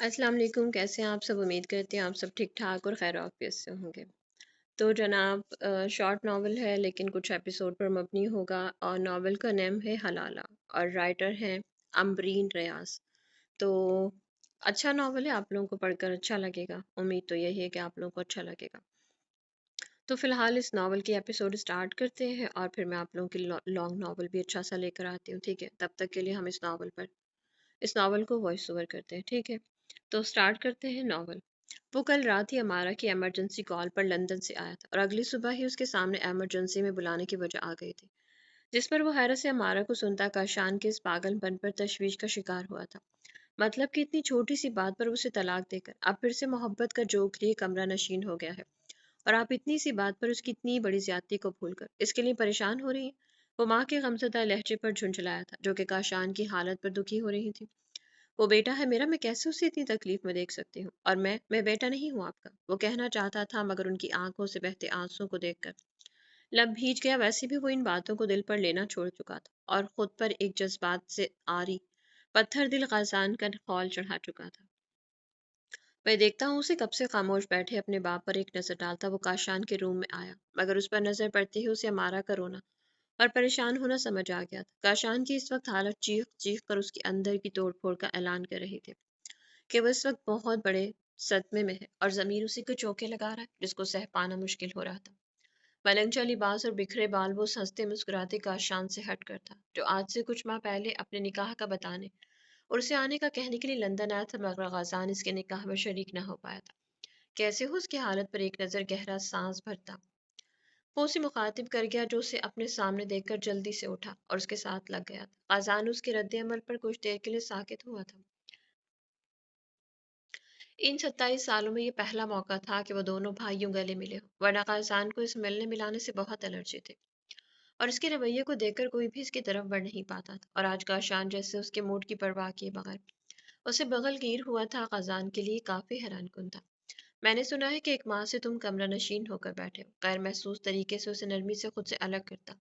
अस्सलाम वालेकुम। कैसे हैं आप सब? उम्मीद करते हैं आप सब ठीक ठाक और खैर आफियत से होंगे। तो जनाब, शॉर्ट नावल है लेकिन कुछ एपिसोड पर मबनी होगा और नावल का नेम है हलाला और राइटर हैं अम्बरीन रियाज। तो अच्छा नावल है, आप लोगों को पढ़कर अच्छा लगेगा। उम्मीद तो यही है कि आप लोगों को अच्छा लगेगा। तो फिलहाल इस नावल की एपिसोड स्टार्ट करते हैं और फिर मैं आप लोगों की लॉन्ग नावल भी अच्छा सा लेकर आती हूँ। ठीक है, तब तक के लिए हम इस नावल को वॉइस ओवर करते हैं। ठीक है, तो स्टार्ट करते हैं नावल। वो कल रात ही अमारा की इमरजेंसी कॉल पर लंदन से आया था और अगली सुबह ही उसके सामने इमरजेंसी में बुलाने की वजह आ गई थी, जिस पर वो हैरत से अमारा को सुनता काशान के इस पागलपन पर तशवीश का शिकार हुआ था। मतलब कि इतनी छोटी सी बात पर उसे तलाक देकर अब फिर से मोहब्बत का जोक लिए कमरा नशीन हो गया है, और आप इतनी सी बात पर उसकी इतनी बड़ी ज्यादती को भूलकर इसके लिए परेशान हो रही हैं। वो माँ के गमज़दा लहजे पर झुंझलाया था, जो कि काशान की हालत पर दुखी हो रही थी। वो बेटा है मेरा, मैं कैसे उसे इतनी तकलीफ में देख सकती हूँ, और मैं बेटा नहीं हूँ आपका, वो कहना चाहता था, मगर उनकी आंखों से बहते आंसुओं को देखकर लब भीज गया। वैसे भी वो इन बातों को दिल पर लेना छोड़ चुका था और खुद पर एक जज्बात से आरी पत्थर दिल गाजान का खौल चढ़ा चुका था। मैं देखता हूँ उसे कब से खामोश बैठे अपने बाप पर एक नजर डालता वो काशान के रूम में आया, मगर उस पर नजर पड़ते ही उसे मारा का रोना और परेशान होना समझ आ गया था। काशान की इस वक्त हालत चीख चीख कर उसके अंदर की तोड़ फोड़ का ऐलान कर रही थी कि वो इस वक्त बहुत बड़े सदमे में है और ज़मीर उसी को चौके लगा रहा है, जिसको सह पाना मुश्किल हो रहा था। मलंगचा लिबास और बिखरे बाल वो हंसते मुस्कुराते काशान से हट कर था, जो आज से कुछ माह पहले अपने निकाह का बताने और उसे आने का कहने के लिए लंदन आया था, मगर गाजान इसके निकाह में शरीक न हो पाया था। कैसे हो उसकी हालत पर एक नज़र गहरा सांस भरता वो उसे मुखातिब कर गया, जो उसे अपने सामने देखकर जल्दी से उठा और उसके साथ लग गया था। गाजान उसके रद्द अमल पर कुछ देर के लिए साकित हुआ था। इन 27 सालों में ये पहला मौका था कि वो दोनों भाइयों गले मिले हों, वरना गाज़ान को इस मिलने मिलाने से बहुत एलर्जी थी और इसके रवैये को देखकर कोई भी इसकी तरफ बढ़ नहीं पाता था। और आज गाशान जैसे उसके मूड की परवाह किए बगैर उसे बगलगीर हुआ था, गाज़ान के लिए काफ़ी हैरानकुन था। मैंने सुना है कि एक माँ से तुम कमरा नशीन होकर बैठे हो, गैर महसूस तरीके से उसे नरमी से खुद से अलग करता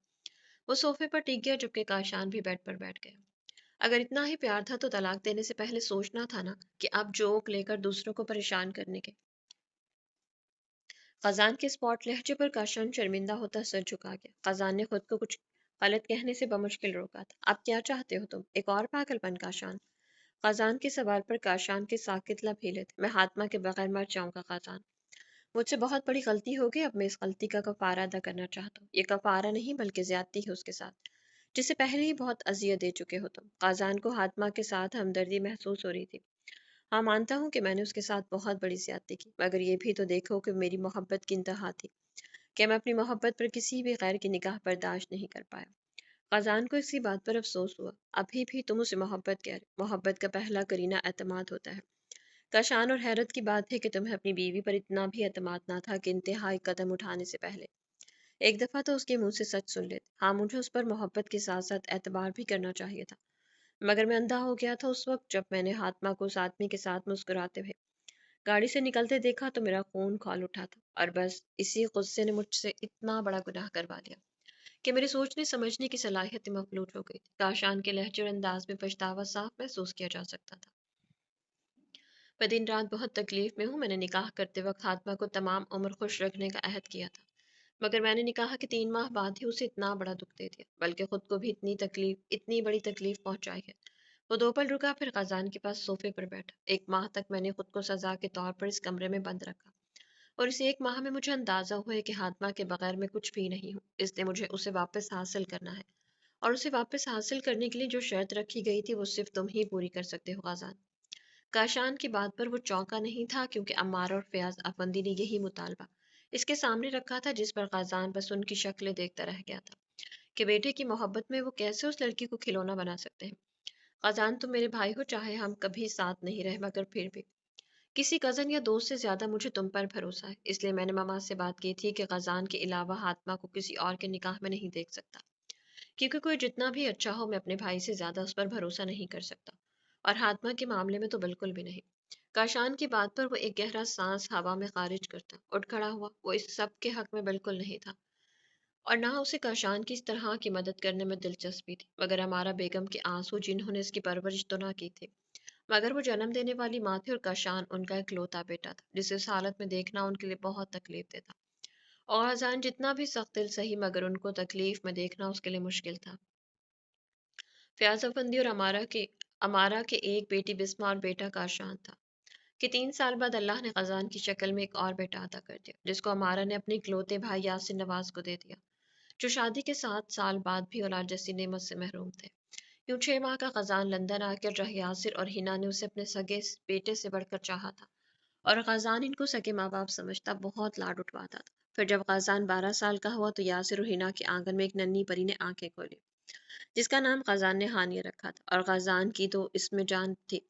वो सोफे पर टिक गया, जबकि काशान भी बेड पर बैठ गया। अगर इतना ही प्यार था तो तलाक देने से पहले सोचना था ना कि अब जोक लेकर दूसरों को परेशान करने के। खजान के स्पॉट लहजे पर काशान शर्मिंदा होता सर झुका गया। खजान ने खुद को कुछ गलत कहने से बमुश्किल रोका था। अब क्या चाहते हो तुम, एक और पागलपन काशान? खजान के सवाल पर काशान के साकित लब हिले थे। मैं हातमा के बगैर मर जाऊंगा खजान, मुझसे बहुत बड़ी गलती हो गई, अब मैं इस गलती का कफारा अदा करना चाहता हूँ। ये कफारा नहीं बल्कि ज्यादती है उसके साथ, जिसे पहले ही बहुत अजियत दे चुके हो तुम। काजान को हातमा के साथ हमदर्दी महसूस हो रही थी। हाँ, मानता हूँ कि मैंने उसके साथ बहुत बड़ी ज्यादती की, मगर ये भी तो देखो कि मेरी मोहब्बत की इंतहा थी, कि मैं अपनी मोहब्बत पर किसी भी गैर की निगाह बर्दाश्त नहीं कर पाया। काजान को इसी बात पर अफसोस हुआ। अभी भी तुम उसे मोहब्बत कह रहे, मोहब्बत का पहला करीना एतमाद होता है। कशान और हैरत की बात है कि तुम्हें अपनी बीवी पर इतना भी एतमाद ना था कि इंतहाई कदम उठाने से पहले एक दफा तो उसके मुंह से सच सुन लेते। हाँ, मुझे उस पर मोहब्बत के साथ साथ एतबार भी करना चाहिए था, मगर मैं अंधा हो गया था उस वक्त जब मैंने हातमा को उस आदमी के साथ मुस्कुराते हुए गाड़ी से निकलते देखा तो मेरा खून खौल उठा था, और बस इसी गुस्से ने मुझसे इतना बड़ा गुनाह करवा दिया कि मेरी सोचने समझने की सलाहियत मफलूट हो गई थी। काशान के लहजे और अंदाज में पछतावा साफ महसूस किया जा सकता था। मैं दिन रात बहुत तकलीफ में हूँ। मैंने निकाह करते वक्त हातमा को तमाम उम्र खुश रखने का अहद किया था, मगर मैंने निकाह के 3 माह बाद ही उसे इतना बड़ा दुख दे दिया, बल्कि खुद को भी इतनी बड़ी तकलीफ पहुंचाई है। वो 2 पल रुका, फिर खजान के पास सोफे पर बैठा। 1 माह तक मैंने खुद को सजा के तौर पर इस कमरे में बंद रखा, और इस 1 माह में मुझे अंदाजा हुआ है कि हातमा के बगैर मैं कुछ भी नहीं हूँ। इसलिए मुझे उसे वापस हासिल करना है, और उसे वापस हासिल करने के लिए जो शर्त रखी गई थी वो सिर्फ तुम ही पूरी कर सकते हो गाजान। काशान की बात पर वो चौंका नहीं था, क्योंकि अम्मार और फयाज अफंदी ने यही मुतालबा इसके सामने रखा था, जिस पर गाजान बस उनकी शक्लें देखता रह गया था कि बेटे की मोहब्बत में वो कैसे उस लड़की को खिलौना बना सकते हैं। गाजान, तुम मेरे भाई हो, चाहे हम कभी साथ नहीं रहे, मगर फिर भी किसी कजन या दोस्त से ज्यादा मुझे तुम पर भरोसा है। इसलिए मैंने मामा से बात की थी कि गाजान के अलावा हातमा को किसी और के निकाह में नहीं देख सकता, क्योंकि कोई जितना भी अच्छा हो, मैं अपने भाई से ज्यादा उस पर भरोसा नहीं कर सकता, और हातमा के मामले में तो बिल्कुल भी नहीं। काशान की बात पर वो एक गहरा सांस हवा में खारिज करता उठ खड़ा हुआ। वो इस सब के हक में बिल्कुल नहीं था, और ना उसे काशान की इस तरह की मदद करने में दिलचस्पी थी, मगर हमारा बेगम के आंसू जिन्होंने इसकी परवरिश तो ना की थी, मगर वो जन्म देने वाली माँ थी और कशान उनका इकलौता बेटा था, जिसे उस हालत में देखना उनके लिए बहुत तकलीफ देता। और अजान जितना भी सख्त दिल सही, मगर उनको तकलीफ में देखना उसके लिए मुश्किल था। फयाज अफंदी और अमारा के एक बेटी बिस्मा और बेटा काशान था कि 3 साल बाद अल्लाह ने खजान की शक्ल में एक और बेटा अता कर दिया, जिसको अमारा ने अपने इकलौते भाई यासिर नवाज को दे दिया, जो शादी के 7 साल बाद भी औलाद जैसी नेमत से महरूम थे। यूं 6 माह का खजान लंदन आकर रह यासिर और हिना ने उसे अपने सगे बेटे से बढ़कर चाहा था, और खजान इनको सगे माँ बाप समझता बहुत लाड उठवाता था। फिर जब खजान 12 साल का हुआ तो यासिर और हिना के आंगन में एक नन्ही परी ने आंखें खोली, जिसका नाम खजान ने हानिया रखा था, और खजान की तो इसमें जान थी।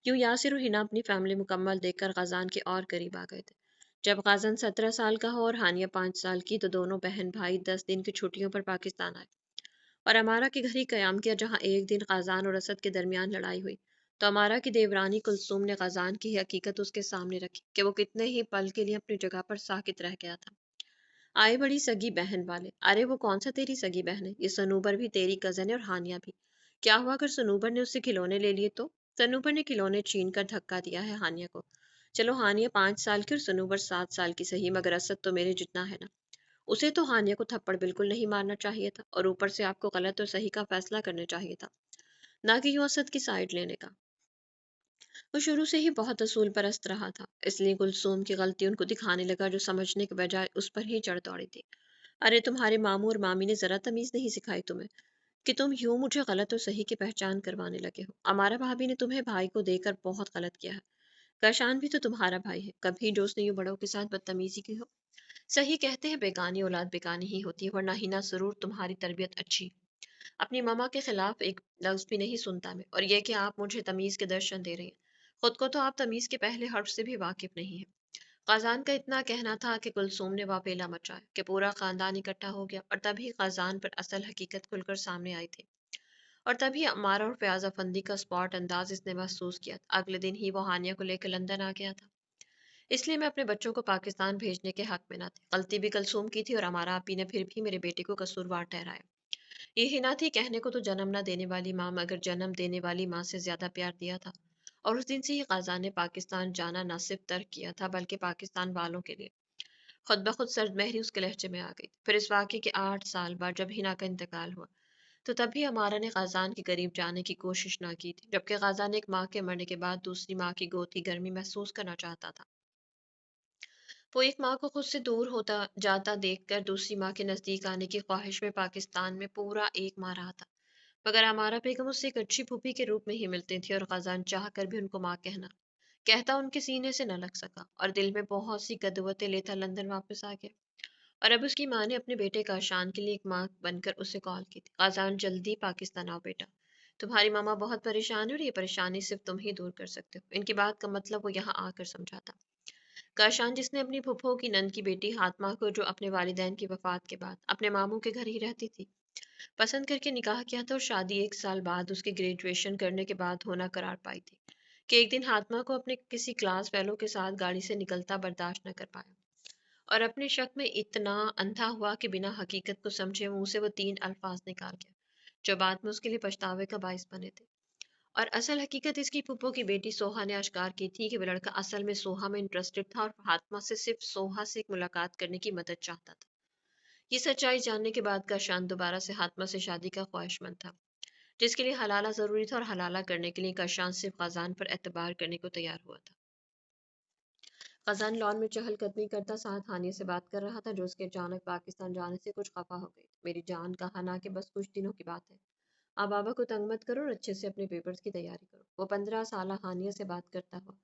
यूं यासिर और हिना अपनी फैमिली मुकम्मल देखकर खजान के और करीब आ गए थे। जब गाजन 17 साल का हो और हानिया 5 साल की, तो दोनों बहन भाई 10 दिन की छुट्टियों पर पाकिस्तान आए, और अमारा के घर ही कयाम किया, जहाँ एक दिन खाजान और असद के दरमियान लड़ाई हुई। तो अमारा की देवरानी कुलसूम ने खाजान की हकीकत उसके सामने रखी कि वो कितने ही पल के लिए अपनी जगह पर साकित रह गया था। आए बड़ी सगी बहन वाले, अरे वो कौन सा तेरी सगी बहन है, ये सनूबर भी तेरी कजन है और हानिया भी। क्या हुआ अगर सनूबर ने उससे खिलौने ले लिए तो? सनूबर ने खिलौने छीन कर धक्का दिया है हानिया को। चलो हानिया 5 साल की और सनूबर 7 साल की सही, मगर असद तो मेरे जितना है ना। उसे तो हानिया को थप्पड़ बिल्कुल नहीं मारना चाहिए था, और ऊपर से आपको गलत और सही का फैसला करना चाहिए था, ना कि यूं असद की साइड लेने का। वो शुरू से ही बहुत असूल परस्त रहा था, इसलिए कुलसूम की गलती उनको दिखाने लगा, जो समझने के बजाय उस पर ही चढ़ दौड़ी थी। अरे तुम्हारे मामू और मामी ने जरा तमीज नहीं सिखाई तुम्हें, कि तुम यूं मुझे गलत और सही की पहचान करवाने लगे हो। हमारा भाभी ने तुम्हें भाई को देकर बहुत गलत किया है। कशान भी तो तुम्हारा भाई है, कभी जो उसने यूं बड़ों के साथ बदतमीजी की हो। सही कहते हैं बेगानी औलाद बेगानी ही होती है, वरना हिना जरूर तुम्हारी तरबियत अच्छी। अपनी मामा के खिलाफ एक लफ्ज भी नहीं सुनता मैं, और ये कि आप मुझे तमीज के दर्शन दे रही हैं, खुद को तो आप तमीज के पहले हर्फ से भी वाकिफ नहीं है। खाजान का इतना कहना था कि कुलसूम ने वापेला मचाया कि पूरा खानदान इकट्ठा हो गया, और तभी खाजान पर असल हकीकत खुलकर सामने आई थी। और तभी अमारा और फयाज अफंदी का स्पॉट अंदाज इसने महसूस किया। अगले दिन ही वो हानिया को लेकर लंदन आ गया था, इसलिए मैं अपने बच्चों को पाकिस्तान भेजने के हक में न थी। गलती भी कुलसूम की थी, और हमारा आपी ने फिर भी मेरे बेटे को कसूरवार ठहराया। ये ही ना थी कहने को तो जन्म न देने वाली माँ, मगर जन्म देने वाली माँ से ज्यादा प्यार दिया था। और उस दिन से ही खाजा ने पाकिस्तान जाना न सिर्फ तर्क किया था, बल्कि पाकिस्तान वालों के लिए खुद ब खुद सर्द महरी उसके लहजे में आ गई। फिर इस वाक़े के 8 साल बाद जब हिना का इंतकाल हुआ, तो तभी हमारा ने खाजान के करीब जाने की कोशिश ना की थी, जबकि खाजान एक माँ के मरने के बाद दूसरी माँ की गोद की गर्मी महसूस करना चाहता था। वो एक माँ को खुद से दूर होता जाता देखकर दूसरी माँ के नजदीक आने की ख्वाहिश में पाकिस्तान में पूरा एक माह रहा था, मगर हमारा बेगम उससे एक अच्छी फूफी के रूप में ही मिलती थी, और खजान चाह कर भी उनको माँ कहता उनके सीने से न लग सका, और दिल में बहुत सी कदवतें लेता लंदन वापस आ गया। और अब उसकी माँ ने अपने बेटे का शान के लिए एक माँ बनकर उसे कॉल की थी, खाजान जल्दी पाकिस्तान आओ बेटा, तुम्हारी मामा बहुत परेशान है, और ये परेशानी सिर्फ तुम ही दूर कर सकते हो। इनकी बात का मतलब वो यहाँ आकर समझाता। काशान, जिसने अपनी फूफो की नंद की बेटी हातमा को, जो अपने वालिदैन की वफात के बाद अपने मामू के घर ही रहती थी, पसंद करके निकाह किया था, और शादी 1 साल बाद उसके ग्रेजुएशन करने के बाद होना करार पाई थी, कि एक दिन हातमा को अपने किसी क्लास फेलो के साथ गाड़ी से निकलता बर्दाश्त न कर पाया, और अपने शक में इतना अंधा हुआ कि बिना हकीकत को समझे मुंह से वो 3 अल्फाज निकाल गया, जो बाद में उसके लिए पछतावे का बायस बने थे। और असल हकीकत इसकी फूफो की बेटी सोहा ने आश्कार की थी कि वह लड़का असल में सोहा में इंटरेस्टेड था, और फातिमा से सिर्फ सोहा से एक मुलाकात करने की मदद चाहता था। ये सच्चाई जानने के बाद का शान दोबारा से हातमा से शादी का ख्वाहिशमंद था, जिसके लिए हलाला जरूरी था, और हलाला करने के लिए काशान सिर्फ खजान पर एतबार करने को तैयार हुआ था। खजान लॉन में चहलकदमी करता साथ हानिया से बात कर रहा था, जो उसके अचानक पाकिस्तान जाने से कुछ खफा हो गई। मेरी जान, कहा ना कि बस कुछ दिनों की बात है। आप बाबा को तंग मत करो, और अच्छे से अपने पेपर्स की तैयारी करो। वो 15 साल हानिया से बात करता हुआ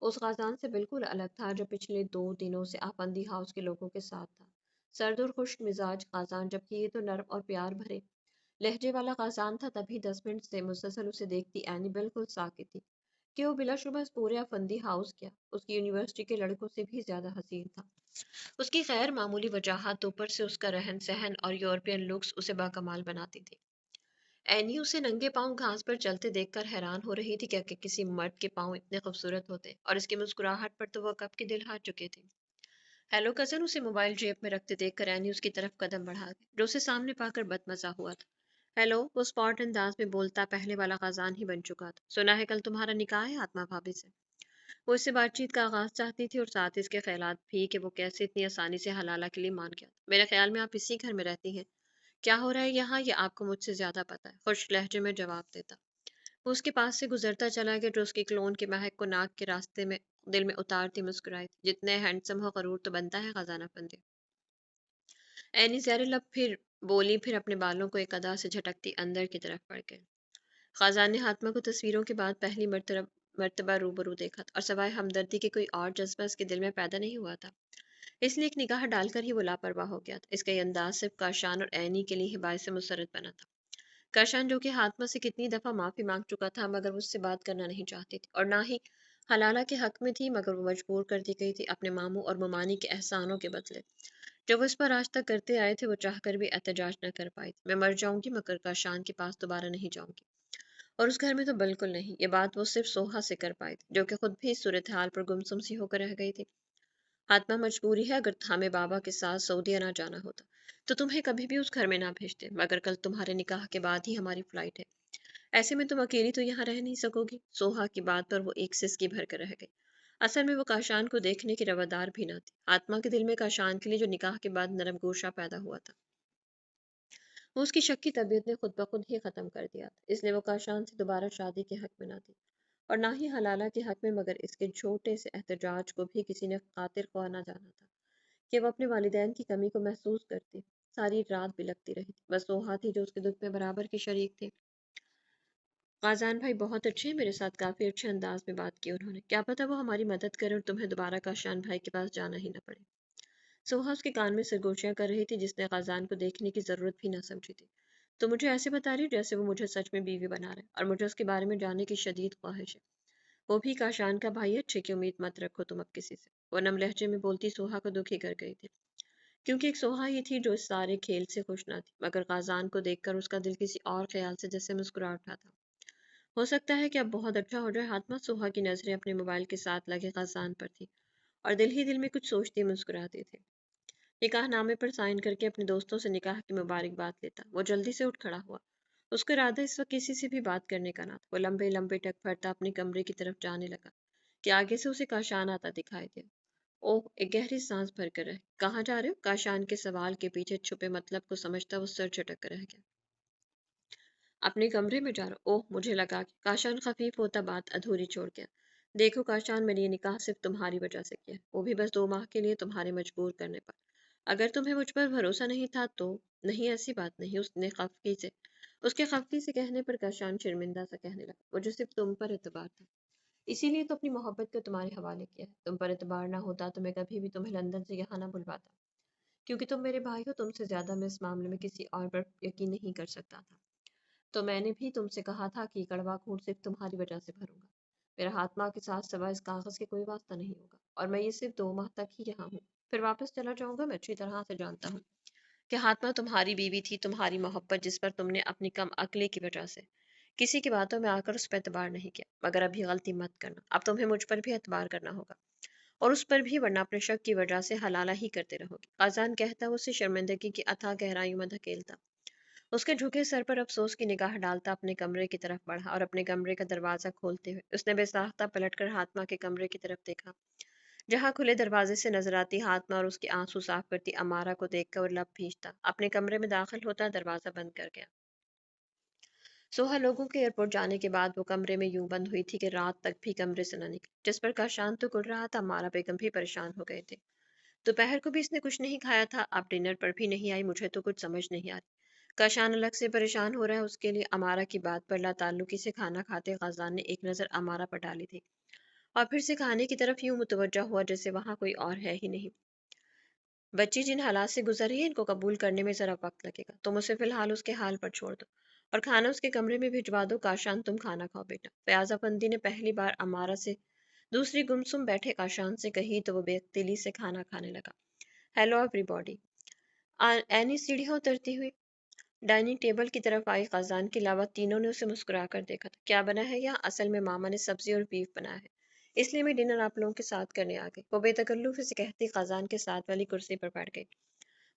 उस खाजान से बिल्कुल अलग था, जो पिछले 2 दिनों से आफंदी हाउस के लोगों के साथ था। सर्द और खुश्क मिजाज खाजान, जबकि ये तो नर्म और प्यार भरे लहजे वाला खाजान था, तभी 10 मिनट से मुसलसल उसे देखती एनी बिल्कुल साकित थी, कि वो बिलाशुबा इस पूरे अफंदी हाउस क्या, उसकी यूनिवर्सिटी के लड़कों से भी ज्यादा हसीन था। उसकी गैर मामूली वजाहत, ऊपर से उसका रहन सहन और यूरोपियन लुक्स उसे बाकमाल बनाती थी। एनी उसे नंगे पांव घास पर चलते देखकर हैरान हो रही थी कि किसी मर्द के पांव इतने खूबसूरत होते, और इसकी मुस्कुराहट पर तो वह कब के दिल हार चुके थे। हेलो कजन, उसे मोबाइल जेब में रखते देखकर एनी उसकी तरफ कदम बढ़ा गई, जो उसे सामने पाकर बदमजा हुआ था। हेलो। वो स्पॉट अंदाज में बोलता पहले वाला खजान ही बन चुका था। सुना है कल तुम्हारा निकाह है आत्मा भाभी से। वो इससे बातचीत का आगाज चाहती थी और साथ ही इसके ख्यालात भी कि वो कैसे इतनी आसानी से हलाला के लिए मान गया था। मेरे ख्याल में आप इसी घर में रहती हैं। क्या हो रहा है यहाँ ये आपको मुझसे ज्यादा पता है, खुश लहजे में जवाब देता। वो उसके पास से गुजरता चला गया जो उसकी क्लोन की महक को नाक के रास्ते में दिल में उतारती मुस्कुराई थी। जितने हैंडसम हो गरूर तो बनता है खजाना फंदे। एनी ज़हर लब फिर बोली, फिर अपने बालों को एक अदा से झटकती अंदर की तरफ बढ़ गई। ख़ाज़ान ने हातिमा को तस्वीरों के बाद पहली मर्तबा रूबरू देखा था और सिवाय हमदर्दी के कोई और जज्बा उसके दिल में पैदा नहीं हुआ था। इसलिए एक निगाह डालकर ही वो लापरवाह हो गया था। इसका ये अंदाज सिर्फ काशान और ऐनी के लिए ही बायस मुसरत बना था। काशान जो कि हातिमा से कितनी दफ़ा माफ़ी मांग चुका था मगर वो उससे बात करना नहीं चाहती थी और ना ही हलाला के हक में थी, मगर वो मजबूर कर दी गई थी अपने मामू और ममानी के एहसानों के बदले जो वो इस पर आज तक करते आए थे। वो चाहकर भी एहतजाज न कर पाई थी। मैं मर जाऊंगी मगर काशान के पास दोबारा नहीं जाऊंगी, और उस घर में तो बिल्कुल नहीं। ये बात वो सिर्फ सोहा से कर पाई थी जो कि खुद भी इस सूरत हाल पर गुमसुम सी होकर रह गई थी। हातमा मजबूरी है, अगर हमें बाबा के साथ सऊदी ना जाना होता तो तुम्हें कभी भी उस घर में ना भेजते, मगर कल तुम्हारे निकाह के बाद ही हमारी फ्लाइट है। ऐसे में तुम अकेली तो यहाँ रह नहीं सकोगी। सोहा की बात पर वो एक सिसकी भर कर रह गई। असल में वो काशान को देखने की रवादार भी ना थी। आत्मा के दिल में काशान के लिए जो निकाह के बाद नरम गोशा पैदा हुआ था, वो उसकी शक की तबीयत ने खुद ब खुद ही खत्म कर दिया था। इसलिए वो काशान से दोबारा शादी के हक में ना थी और ना ही हलाला के हक में, मगर इसके छोटे से एहतजाज को भी किसी ने खातिर ख्वाह ना जाना था कि वो अपने वालिदैन की कमी को महसूस करती। सारी रात बिलखती रही थी। बस सोहा थी जो उसके दुख में बराबर की शरीक थी। गाज़ान भाई बहुत अच्छे हैं मेरे साथ, काफ़ी अच्छे अंदाज में बात की उन्होंने। क्या पता वो हमारी मदद करें और तुम्हें दोबारा काशान भाई के पास जाना ही ना पड़े। सोहा उसके कान में सरगोशियां कर रही थी जिसने गाज़ान को देखने की ज़रूरत भी ना समझी थी। तो मुझे ऐसे बता रही हो जैसे वो मुझे सच में बीवी बना रहे और मुझे उसके बारे में जानने की शदीद ख्वाहिश है। वो भी काशान का भाई है, अच्छे की उम्मीद मत रखो तुम अब किसी से। वो नम लहजे में बोलती सोहा को दुखी कर गई थी, क्योंकि एक सोहा ही थी जो इस सारे खेल से खुश ना थी, मगर गाज़ान को देखकर उसका दिल किसी और ख्याल से जैसे मुस्कुरा उठा था। हो सकता है कि अब बहुत अच्छा हो जाए। हातमा सुहा की नजरें अपने मोबाइल के साथ लगे खजान पर थी और दिल ही दिल में कुछ सोचती मुस्कुराती थी। निकाह नामे पर साइन करके अपने दोस्तों से निकाह की मुबारकबाद लेता। वो जल्दी से उठ खड़ा हुआ। उसका इरादा इस वक्त किसी से भी बात करने का ना था। वो लंबे लंबे टक भरता अपने कमरे की तरफ जाने लगा कि आगे से उसे काशान आता दिखाई दिया। ओह, एक गहरी सांस भर कर रहे, कहाँ जा रहे हो? काशान के सवाल के पीछे छुपे मतलब को समझता वो सर झटक कर रह गया। अपने कमरे में जा रहा। ओह, मुझे लगा कि काशान खफीफ होता बात अधूरी छोड़ गया। देखो काशान, मैंने ये निकाह सिर्फ तुम्हारी वजह से किया, वो भी बस 2 माह के लिए तुम्हारे मजबूर करने पर। अगर तुम्हें मुझ पर भरोसा नहीं था तो। नहीं, ऐसी बात नहीं। उसके खफकी से कहने पर काशान शर्मिंदा सा कहने लगा, मुझे सिर्फ तुम पर एतबार था, इसीलिए तो अपनी मोहब्बत को तुम्हारे हवाले किया है। तुम पर एतबार ना होता तो मैं कभी भी तुम्हें लंदन से यहाँ ना बुलवाता, क्योंकि तुम मेरे भाई हो। तुमसे ज्यादा मैं इस मामले में किसी और पर यकीन नहीं कर सकता था। तो मैंने भी तुमसे कहा था कि कड़वा खून सिर्फ तुम्हारी वजह से भरूंगा। मेरा आत्मा के साथ सवा इस कागज के कोई वास्ता नहीं होगा, और मैं ये सिर्फ 2 माह तक ही यहाँ हूँ, फिर वापस चला जाऊंगा। मैं अच्छी तरह से जानता हूँ कि हातमा तुम्हारी बीवी थी, तुम्हारी मोहब्बत जिस पर तुमने अपनी कम अक्ली की वजह से किसी की बातों में आकर उस पर एतबार नहीं किया। मगर अभी गलती मत करना, अब तुम्हें मुझ पर भी एतबार करना होगा, और उस पर भी, वरना अपने शक की वजह से हलाला ही करते रहोगे। खाजान कहता वो उसे शर्मिंदगी की अथाह गहराइयों में धकेलता। उसके झुके सर पर अफसोस की निगाह डालता अपने कमरे की तरफ बढ़ा और अपने कमरे का दरवाजा खोलते हुए उसने बेसाख्ता पलटकर हातमा के कमरे की तरफ देखा, जहां खुले दरवाजे से नजर आती हातमा और उसकी आंसू साफ करती अमारा को देखकर वो लब भींचता अपने कमरे में दाखिल होता, दरवाजा बंद कर गया। सोहा लोगों के एयरपोर्ट जाने के बाद वो कमरे में यूं बंद हुई थी कि रात तक भी कमरे से न निकली। जिस पर का शांत तो गुल रहा था, अमारा बेगम भी परेशान हो गए थे। दोपहर को भी इसने कुछ नहीं खाया था, अब डिनर पर भी नहीं आई। मुझे तो कुछ समझ नहीं आ रही। काशान अलग से परेशान हो रहा है उसके लिए। अमारा की बात पर लाताल्लुकी से खाना खाते गाजान ने एक नज़र अमारा पर डाली थी और फिर से खाने की तरफ यूं मुतवज्जा हुआ जैसे वहां कोई और है ही नहीं। बच्ची जिन हालात से गुजर रही है इनको कबूल करने में जरा वक्त लगेगा। तुम उसे फिलहाल उसके हाल पर छोड़ दो और खाना उसके कमरे में भिजवा दो। काशान, तुम खाना खाओ बेटा। फयाजाबंदी ने पहली बार अमारा से दूसरी गुमसुम बैठे काशान से कही तो वो बेअक्तिली से खाना खाने लगा। Hello everybody. एनी सीढ़ियाँ उतरती हुई डाइनिंग टेबल की तरफ आई। खाजान के अलावा तीनों ने उसे मुस्कुरा कर देखा था। क्या बना है यहाँ? असल में मामा ने सब्जी और बीफ बनाया है, इसलिए मैं डिनर आप लोगों के साथ करने आ गई, वो बेतकल्लुफ़ी से कहती खाजान के साथ वाली कुर्सी पर बैठ गई।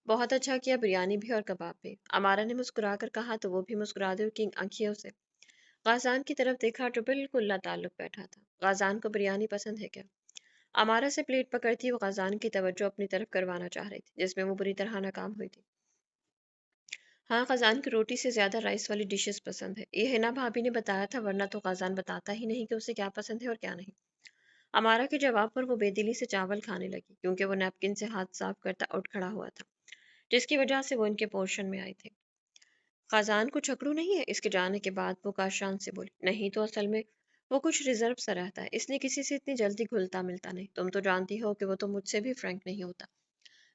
बहुत अच्छा किया, बिरयानी भी और कबाब भी। अमारा ने मुस्कुरा कर कहा तो वो भी मुस्कुरा दे की आंखियों से गाजान की तरफ देखा जो बिल्कुल लाताल्लुक बैठा था। गाजान को बिरयानी पसंद है क्या? अमारा से प्लेट पकड़ती वो गाजान की तवज्जो अपनी तरफ करवाना चाह रही थी जिसमें वो बुरी तरह नाकाम हुई थी। हाँ, ख़ज़ान की रोटी से ज़्यादा राइस वाली डिशेस पसंद है। ये हिना भाभी ने बताया था, वरना तो ख़ज़ान बताता ही नहीं कि उसे क्या पसंद है और क्या नहीं। अमारा के जवाब पर वो बेदिली से चावल खाने लगी क्योंकि वो नैपकिन से हाथ साफ करता उठ खड़ा हुआ था, जिसकी वजह से वो इनके पोर्शन में आए थे। ख़ज़ान कुछ अकड़ू नहीं है? इसके जाने के बाद वो काशान से बोली। नहीं तो असल में वो कुछ रिजर्व सा रहता है, इसलिए किसी से इतनी जल्दी घुलता मिलता नहीं। तुम तो जानती हो कि वो तो मुझसे भी फ्रैंक नहीं होता।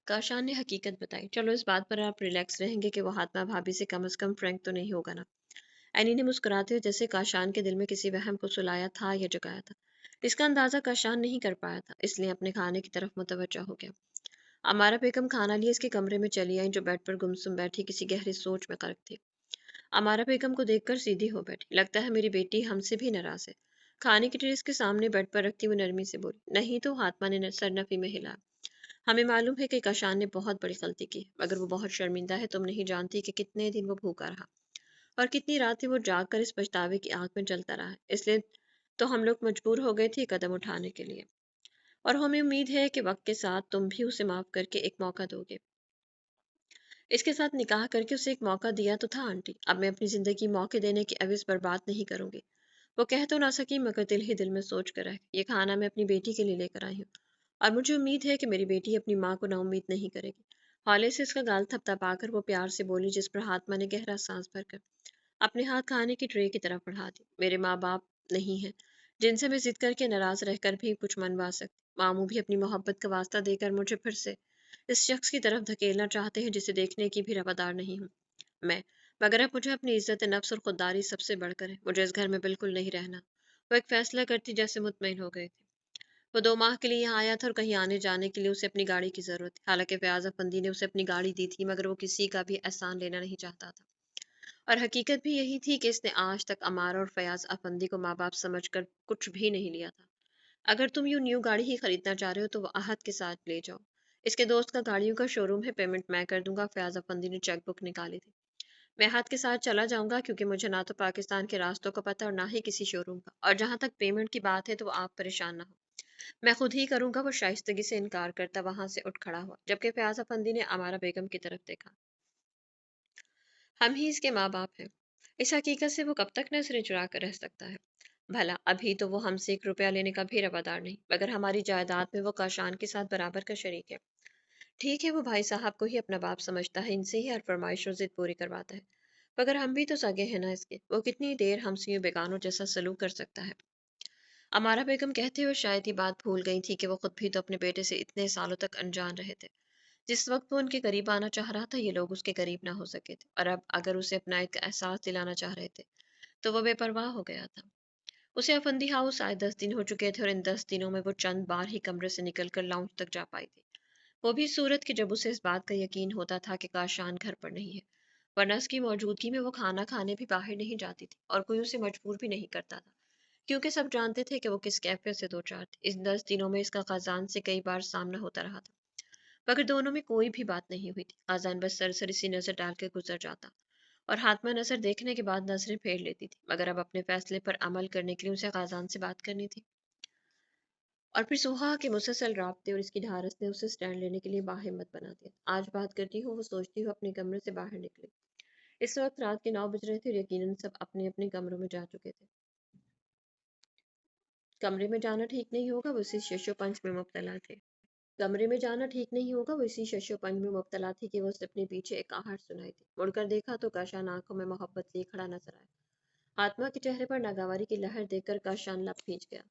काशान ने हकीकत बताई। चलो इस बात पर आप रिलैक्स रहेंगे कि वो हातमा भाभी से कम फ्रैंक तो नहीं होगा ना? एनी ने मुस्कुराते हुए जैसे काशान के दिल में किसी वहम को सुलाया था या जगाया था। इसका अंदाजा काशान नहीं कर पाया था, इसलिए अपने खाने की तरफ मुतवज्जो हो गया। अमारा बेगम खाना लिए इसके कमरे में चली आई जो बेड पर गुमसुम बैठी किसी गहरी सोच में गर्क थी। अमारा बेगम को देखकर सीधी हो बैठी। लगता है मेरी बेटी हमसे भी नाराज है। खाने की ट्रे इसके सामने बेड पर रखती हुई नरमी से बोली। नहीं तो हातमा ने सरनफी में हिला। हमें मालूम है कि काशान ने बहुत बड़ी गलती की, मगर वो बहुत शर्मिंदा है। तुम नहीं जानती कि कितने दिन वो भूखा रहा और कितनी रातें वो जाग कर इस पछतावे की आग में जलता रहा है। इसलिए तो हम लोग मजबूर हो गए थे ये कदम उठाने के लिए, और हमें उम्मीद है कि वक्त के साथ तुम भी उसे माफ करके एक मौका दोगे। इसके साथ निकाह करके उसे एक मौका दिया तो था आंटी। अब मैं अपनी जिंदगी मौके देने की अविज बर्बाद नहीं करूंगी। वो कह तो ना सकी, मगर दिल ही दिल में सोच कर रह ये खाना मैं अपनी बेटी के लिए लेकर आई हूँ, और मुझे उम्मीद है कि मेरी बेटी अपनी माँ को नाउम्मीद नहीं करेगी। हौले से इसका गाल थपथपाकर वो प्यार से बोली, जिस पर हाथमा ने गहरा सांस भरकर अपने हाथ खाने की ट्रे की तरफ बढ़ा दी। मेरे माँ बाप नहीं हैं जिनसे मैं जिद करके नाराज रहकर भी कुछ मनवा सकती। मामू भी अपनी मोहब्बत का वास्ता देकर मुझे फिर से इस शख्स की तरफ धकेलना चाहते हैं जिसे देखने की भी रवादार नहीं हूँ मैं। मगर अब मुझे अपनी इज्जत नफ्स और खुददारी सबसे बढ़कर है। मुझे इस घर में बिल्कुल नहीं रहना। वो एक फैसला करती जैसे मुतमईन हो गए थे। वो 2 माह के लिए यहाँ आया था और कहीं आने जाने के लिए उसे अपनी गाड़ी की जरूरत थी। हालांकि फयाज अफंदी ने उसे अपनी गाड़ी दी थी, मगर वो किसी का भी एहसान लेना नहीं चाहता था। और हकीकत भी यही थी कि इसने आज तक अमारा और फयाज अफंदी को माँ बाप समझकर कुछ भी नहीं लिया था। अगर तुम यूं न्यू गाड़ी ही खरीदना चाह रहे हो तो वो आहद के साथ ले जाओ। इसके दोस्त का गाड़ियों का शोरूम है, पेमेंट मैं कर दूंगा। फयाज अफंदी ने चेक बुक निकाली थी। मैं आहद के साथ चला जाऊंगा क्योंकि मुझे ना तो पाकिस्तान के रास्तों का पता और ना ही किसी शोरूम का। और जहां तक पेमेंट की बात है तो वो आप परेशान ना हो, मैं खुद ही करूंगा। वो शाइस्तगी से इनकार करता वहां से उठ खड़ा हुआ, जबकि फयाज अफंदी ने अमारा बेगम की तरफ देखा। हम ही इसके माँ बाप हैं। इस हकीकत से वो कब तक नजरें चुरा कर रह सकता है? भला अभी तो वो हमसे 1 रुपया लेने का भी रवादार नहीं, मगर हमारी जायदाद में वो काशान के साथ बराबर का शरीक है। ठीक है, वो भाई साहब को ही अपना बाप समझता है, इनसे ही हर फरमाइश और जिद पूरी करवाता है। मगर हम भी तो सगे हैं ना इसके। वो कितनी देर हमसे यूं बेगानों जैसा सलूक कर सकता है? अमारा बेगम कहते हुए शायद ये बात भूल गई थी कि वो खुद भी तो अपने बेटे से इतने सालों तक अनजान रहे थे। जिस वक्त वो उनके करीब आना चाह रहा था, ये लोग उसके करीब ना हो सके थे, और अब अगर उसे अपना एक एहसास दिलाना चाह रहे थे तो वो बेपरवाह हो गया था। उसे अफंदी हाउस आए 10 दिन हो चुके थे, और इन 10 दिनों में वो चंद बार ही कमरे से निकलकर लाउंज तक जा पाई थी। वो भी सूरत कि जब उसे इस बात का यकीन होता था कि काशान घर पर नहीं है, वरना उसकी मौजूदगी में वो खाना खाने भी बाहर नहीं जाती थी, और कोई उसे मजबूर भी नहीं करता था, क्योंकि सब जानते थे कि वो किस कैफियत से दो चार थी। इन 10 दिनों में इसका खजान से कई बार सामना होता रहा था, मगर दोनों में कोई भी बात नहीं हुई थी। खजान बस सरसरी सी नजर डाल के गुजर जाता, और हातमा नजर देखने के बाद नजरें फेर लेती थी। मगर अब अपने फैसले पर अमल करने के लिए उसे खाजान से बात करनी थी। और फिर सुहा के मुसलसल राब्ते और इसकी ढारस ने उसे स्टैंड लेने के लिए बाहिम्मत बना दिया। आज बात करती हूँ, वो सोचती हूँ, अपने कमरे से बाहर निकली। इस वक्त रात के 9 बज रहे थे और यकीनन सब अपने अपने कमरों में जा चुके थे। कमरे में जाना ठीक नहीं होगा, वो इसी शशोपंच में मुब्तला थे। कमरे में जाना ठीक नहीं होगा, वो इसी शशोपंच में मुब्तला थी कि वो उसने अपने पीछे एक आहट सुनाई थी। मुड़कर देखा तो काशान आंखों में मोहब्बत लिए खड़ा नजर आया। आत्मा के चेहरे पर नागवारी की लहर देखकर काशान लब खींच गया।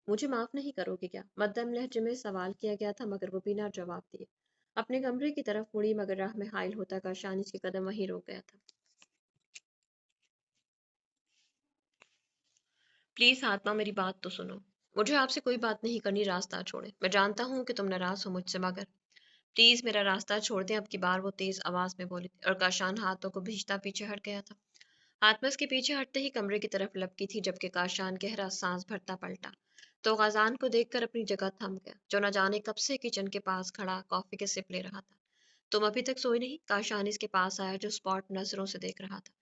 मुझे माफ नहीं करोगे क्या? मद्दम लहजे में सवाल किया गया था, मगर वो बिना जवाब दिए अपने कमरे की तरफ मुड़ी, मगर राह में हाइल होता काशान इसके कदम वहीं रोक गया था। प्लीज आत्मा, मेरी बात तो सुनो। मुझे आपसे कोई बात नहीं करनी, रास्ता छोड़े। मैं जानता हूँ कि तुम नाराज हो मुझसे, मगर प्लीज मेरा रास्ता छोड़ दें। अब की बार वो तेज आवाज में बोली थी, और काशान हाथों को भींचता पीछे हट गया था। आत्मस के पीछे हटते ही कमरे की तरफ लपकी थी, जबकि काशान गहरा सांस भरता पलटा तो गजान को देखकर अपनी जगह थम गया, जो न जाने कब से किचन के पास खड़ा कॉफी के सिप ले रहा था। तुम अभी तक सोई नहीं? काशान इसके पास आया जो स्पॉट नजरों से देख रहा था।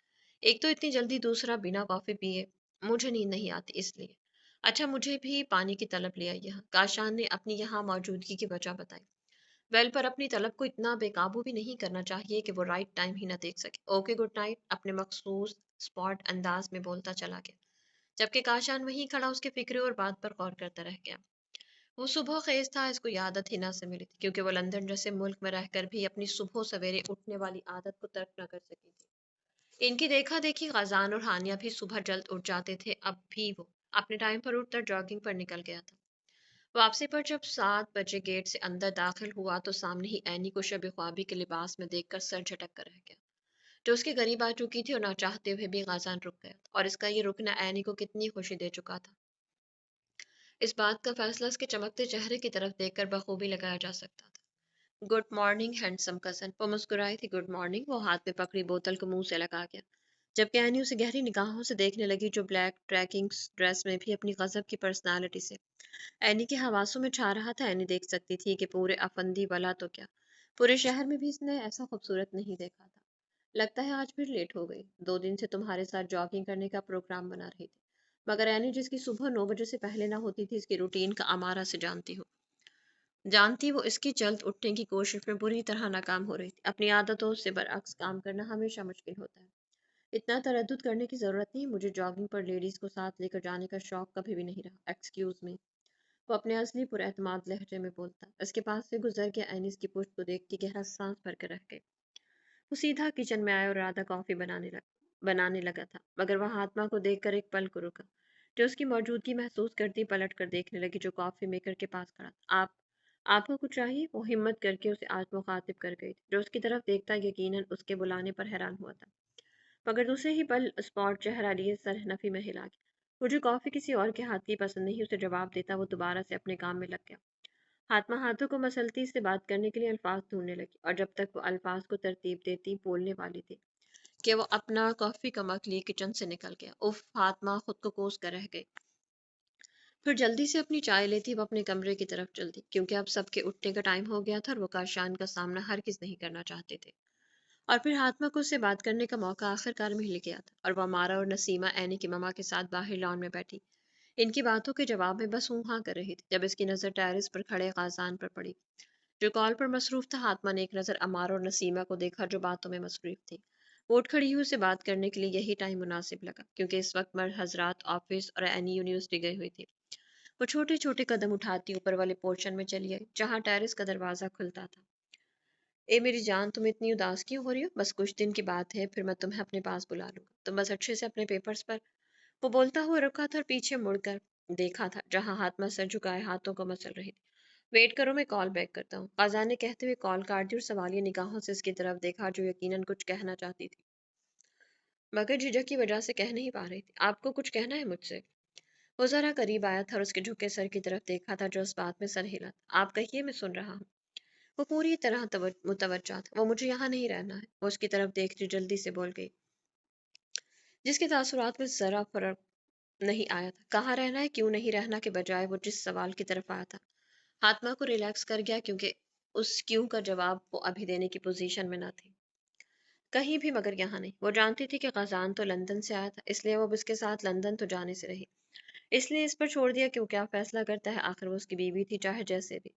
एक तो इतनी जल्दी, दूसरा बिना कॉफी पिए। मुझे नींद नहीं आती इसलिए। अच्छा, मुझे भी पानी की तलब ले आई यहाँ। काशान ने अपनी यहाँ मौजूदगी की वजह बताई। वेल, पर अपनी तलब को इतना बेकाबू भी नहीं करना चाहिए कि वो राइट टाइम ही ना देख सके। ओके, गुड नाइट, अपने मखसूस स्पॉट अंदाज में बोलता चला गया, जबकि काशान वहीं खड़ा उसके फिक्रे और बात पर गौर करता रह गया। वो सुबह खेज था, इसको ये आदत ही ना से मिली थी, क्योंकि वो लंदन जैसे मुल्क में रहकर भी अपनी सुबह सवेरे उठने वाली आदत को तर्क न कर सकी थी। इनकी देखा देखी खजान और हानिया भी सुबह जल्द उठ जाते थे। अब भी वो अपने टाइम पर उठकर जॉगिंग पर निकल गया था। वापसी पर जब 7 बजे गेट से अंदर दाखिल हुआ तो सामने ही एनी को शब ख्वाबी के लिबास में देखकर सर झटक कर रह गया। जो उसके करीब आ चुकी थी और ना चाहते हुए भी गाजान रुक गया, और इसका ये रुकना एनी को कितनी खुशी दे चुका था, इस बात का फैसला उसके चमकते चेहरे की तरफ देखकर बखूबी लगाया जा सकता था। गुड मॉर्निंग हैंडसम कजन, वो मुस्कुराई थी। गुड मॉर्निंग, वो हाथ में पकड़ी बोतल को मुंह से लगा गया, जबकि एनी उसे गहरी निगाहों से देखने लगी, जो ब्लैक ट्रैकिंग ड्रेस में भी अपनी गजब की पर्सनालिटी से एनी के हवासों में छा रहा था। एनी देख सकती थी कि पूरे अफंदी वाला तो क्या, पूरे शहर में भी इसने ऐसा खूबसूरत नहीं देखा था। लगता है आज फिर लेट हो गई। 2 दिन से तुम्हारे साथ जॉगिंग करने का प्रोग्राम बना रही थी, मगर एनी जिसकी सुबह 9 बजे से पहले ना होती थी, इसकी रूटीन का अमारा से जानती वो इसकी जल्द उठने की कोशिश में बुरी तरह नाकाम हो रही थी। अपनी आदतों से बरअक्स काम करना हमेशा मुश्किल होता है। इतना तरद्दुद करने की जरूरत नहीं, मुझे जॉगिंग पर लेडीज को साथ लेकर जाने का शौक कभी भी नहीं रहा। एक्सक्यूज मी, वो अपने असली पुरएतमाद लहजे में बोलता। इसके पास से गुजर के एनिस की पुश्त को देख के गहरा सांस भर कर रह गए। वो सीधा किचन में आया और राधा कॉफी बनाने लगा था, मगर वह आत्मा को देखकर एक पल को रुका। जो उसकी मौजूदगी महसूस करती पलट कर देखने लगी, जो कॉफी मेकर के पास खड़ा था। आपको कुछ चाहिए? वो हिम्मत करके उसे आज मुखातिब कर गई थी। जो उसकी तरफ देखता यकीनन उसके बुलाने पर हैरान हुआ था, मगर दूसरे ही पल स्पॉट चेहरा लिए सर नफी में हिला गया। मुझे कॉफी किसी और के हाथ की पसंद नहीं, उसे जवाब देता वो दोबारा से अपने काम में लग गया। हाथमा हाथों को मसलती से बात करने के लिए अल्फाज ढूंढने लगी, और जब तक वो अल्फाज को तरतीब देती बोलने वाली थी कि वो अपना कॉफी का मग लिए किचन से निकल गया। उफ, हाथमा खुद को कोस कर रह गई। फिर जल्दी से अपनी चाय लेती वो अपने कमरे की तरफ चलती, क्योंकि अब सबके उठने का टाइम हो गया था और वो काशान का सामना हरगिज नहीं करना चाहते थे। और फिर हाथमा को उससे बात करने का मौका आखिरकार मिल गया था, और वह मारा और नसीमा एनी की ममा के साथ बाहर लॉन में बैठी इनकी बातों के जवाब में बस हाँ कर रही थी, जब इसकी नजर टेरिस पर खड़े खाजान पर पड़ी, जो कॉल पर मसरूफ था। हाथमा ने एक नजर अमार और नसीमा को देखा, जो बातों में मसरूफ थी। वो उठ खड़ी हुई उसे बात करने के लिए यही टाइम मुनासिब लगा, क्योंकि इस वक्त मर्द हजरात ऑफिस और एनी यूनिवर्सिटी गई हुई थी। वो छोटे छोटे कदम उठाती ऊपर वाले पोर्शन में चली आई, जहाँ टेरिस का दरवाजा खुलता था। ए मेरी जान, तुम इतनी उदास क्यों हो रही हो? बस कुछ दिन की बात है, फिर मैं तुम्हें अपने पास बुला लूंगा। तुम बस अच्छे से अपने पेपर्स पर। वो बोलता हुआ रुका था और पीछे मुड़कर देखा था, जहां हाथमा सर झुकाए हाथों को मसल रही थी। वेट करो, मैं कॉल बैक करता हूँ, काजा ने कहते हुए कॉल काट दी और सवालिया निगाहों से उसकी तरफ देखा, जो यकीनन कुछ कहना चाहती थी, मगर झिझक की वजह से कह नहीं पा रही थी। आपको कुछ कहना है मुझसे? वो जरा करीब आया था और उसके झुके सर की तरफ देखा था, जो उस बात में सर हिला था। आप कहिए, मैं सुन रहा हूँ। वो पूरी तरह मुतवज्जा था। वो मुझे यहाँ नहीं रहना है, वो उसकी तरफ देखती जल्दी से बोल गई, जिसके तासुरात में जरा फर्क नहीं आया था। कहाँ रहना है, क्यों नहीं रहना के बजाय वो जिस सवाल की तरफ आया था। हाथमा को रिलैक्स कर गया, क्योंकि उस क्यों का जवाब वो अभी देने की पोजीशन में न थी। कहीं भी, मगर यहाँ नहीं। वो जानती थी कि गजान तो लंदन से आया था, इसलिए वो अब उसके साथ लंदन तो जाने से रही। इसलिए इस पर छोड़ दिया कि वो क्या फैसला करता है। आखिर वो उसकी बीवी थी, चाहे जैसे भी।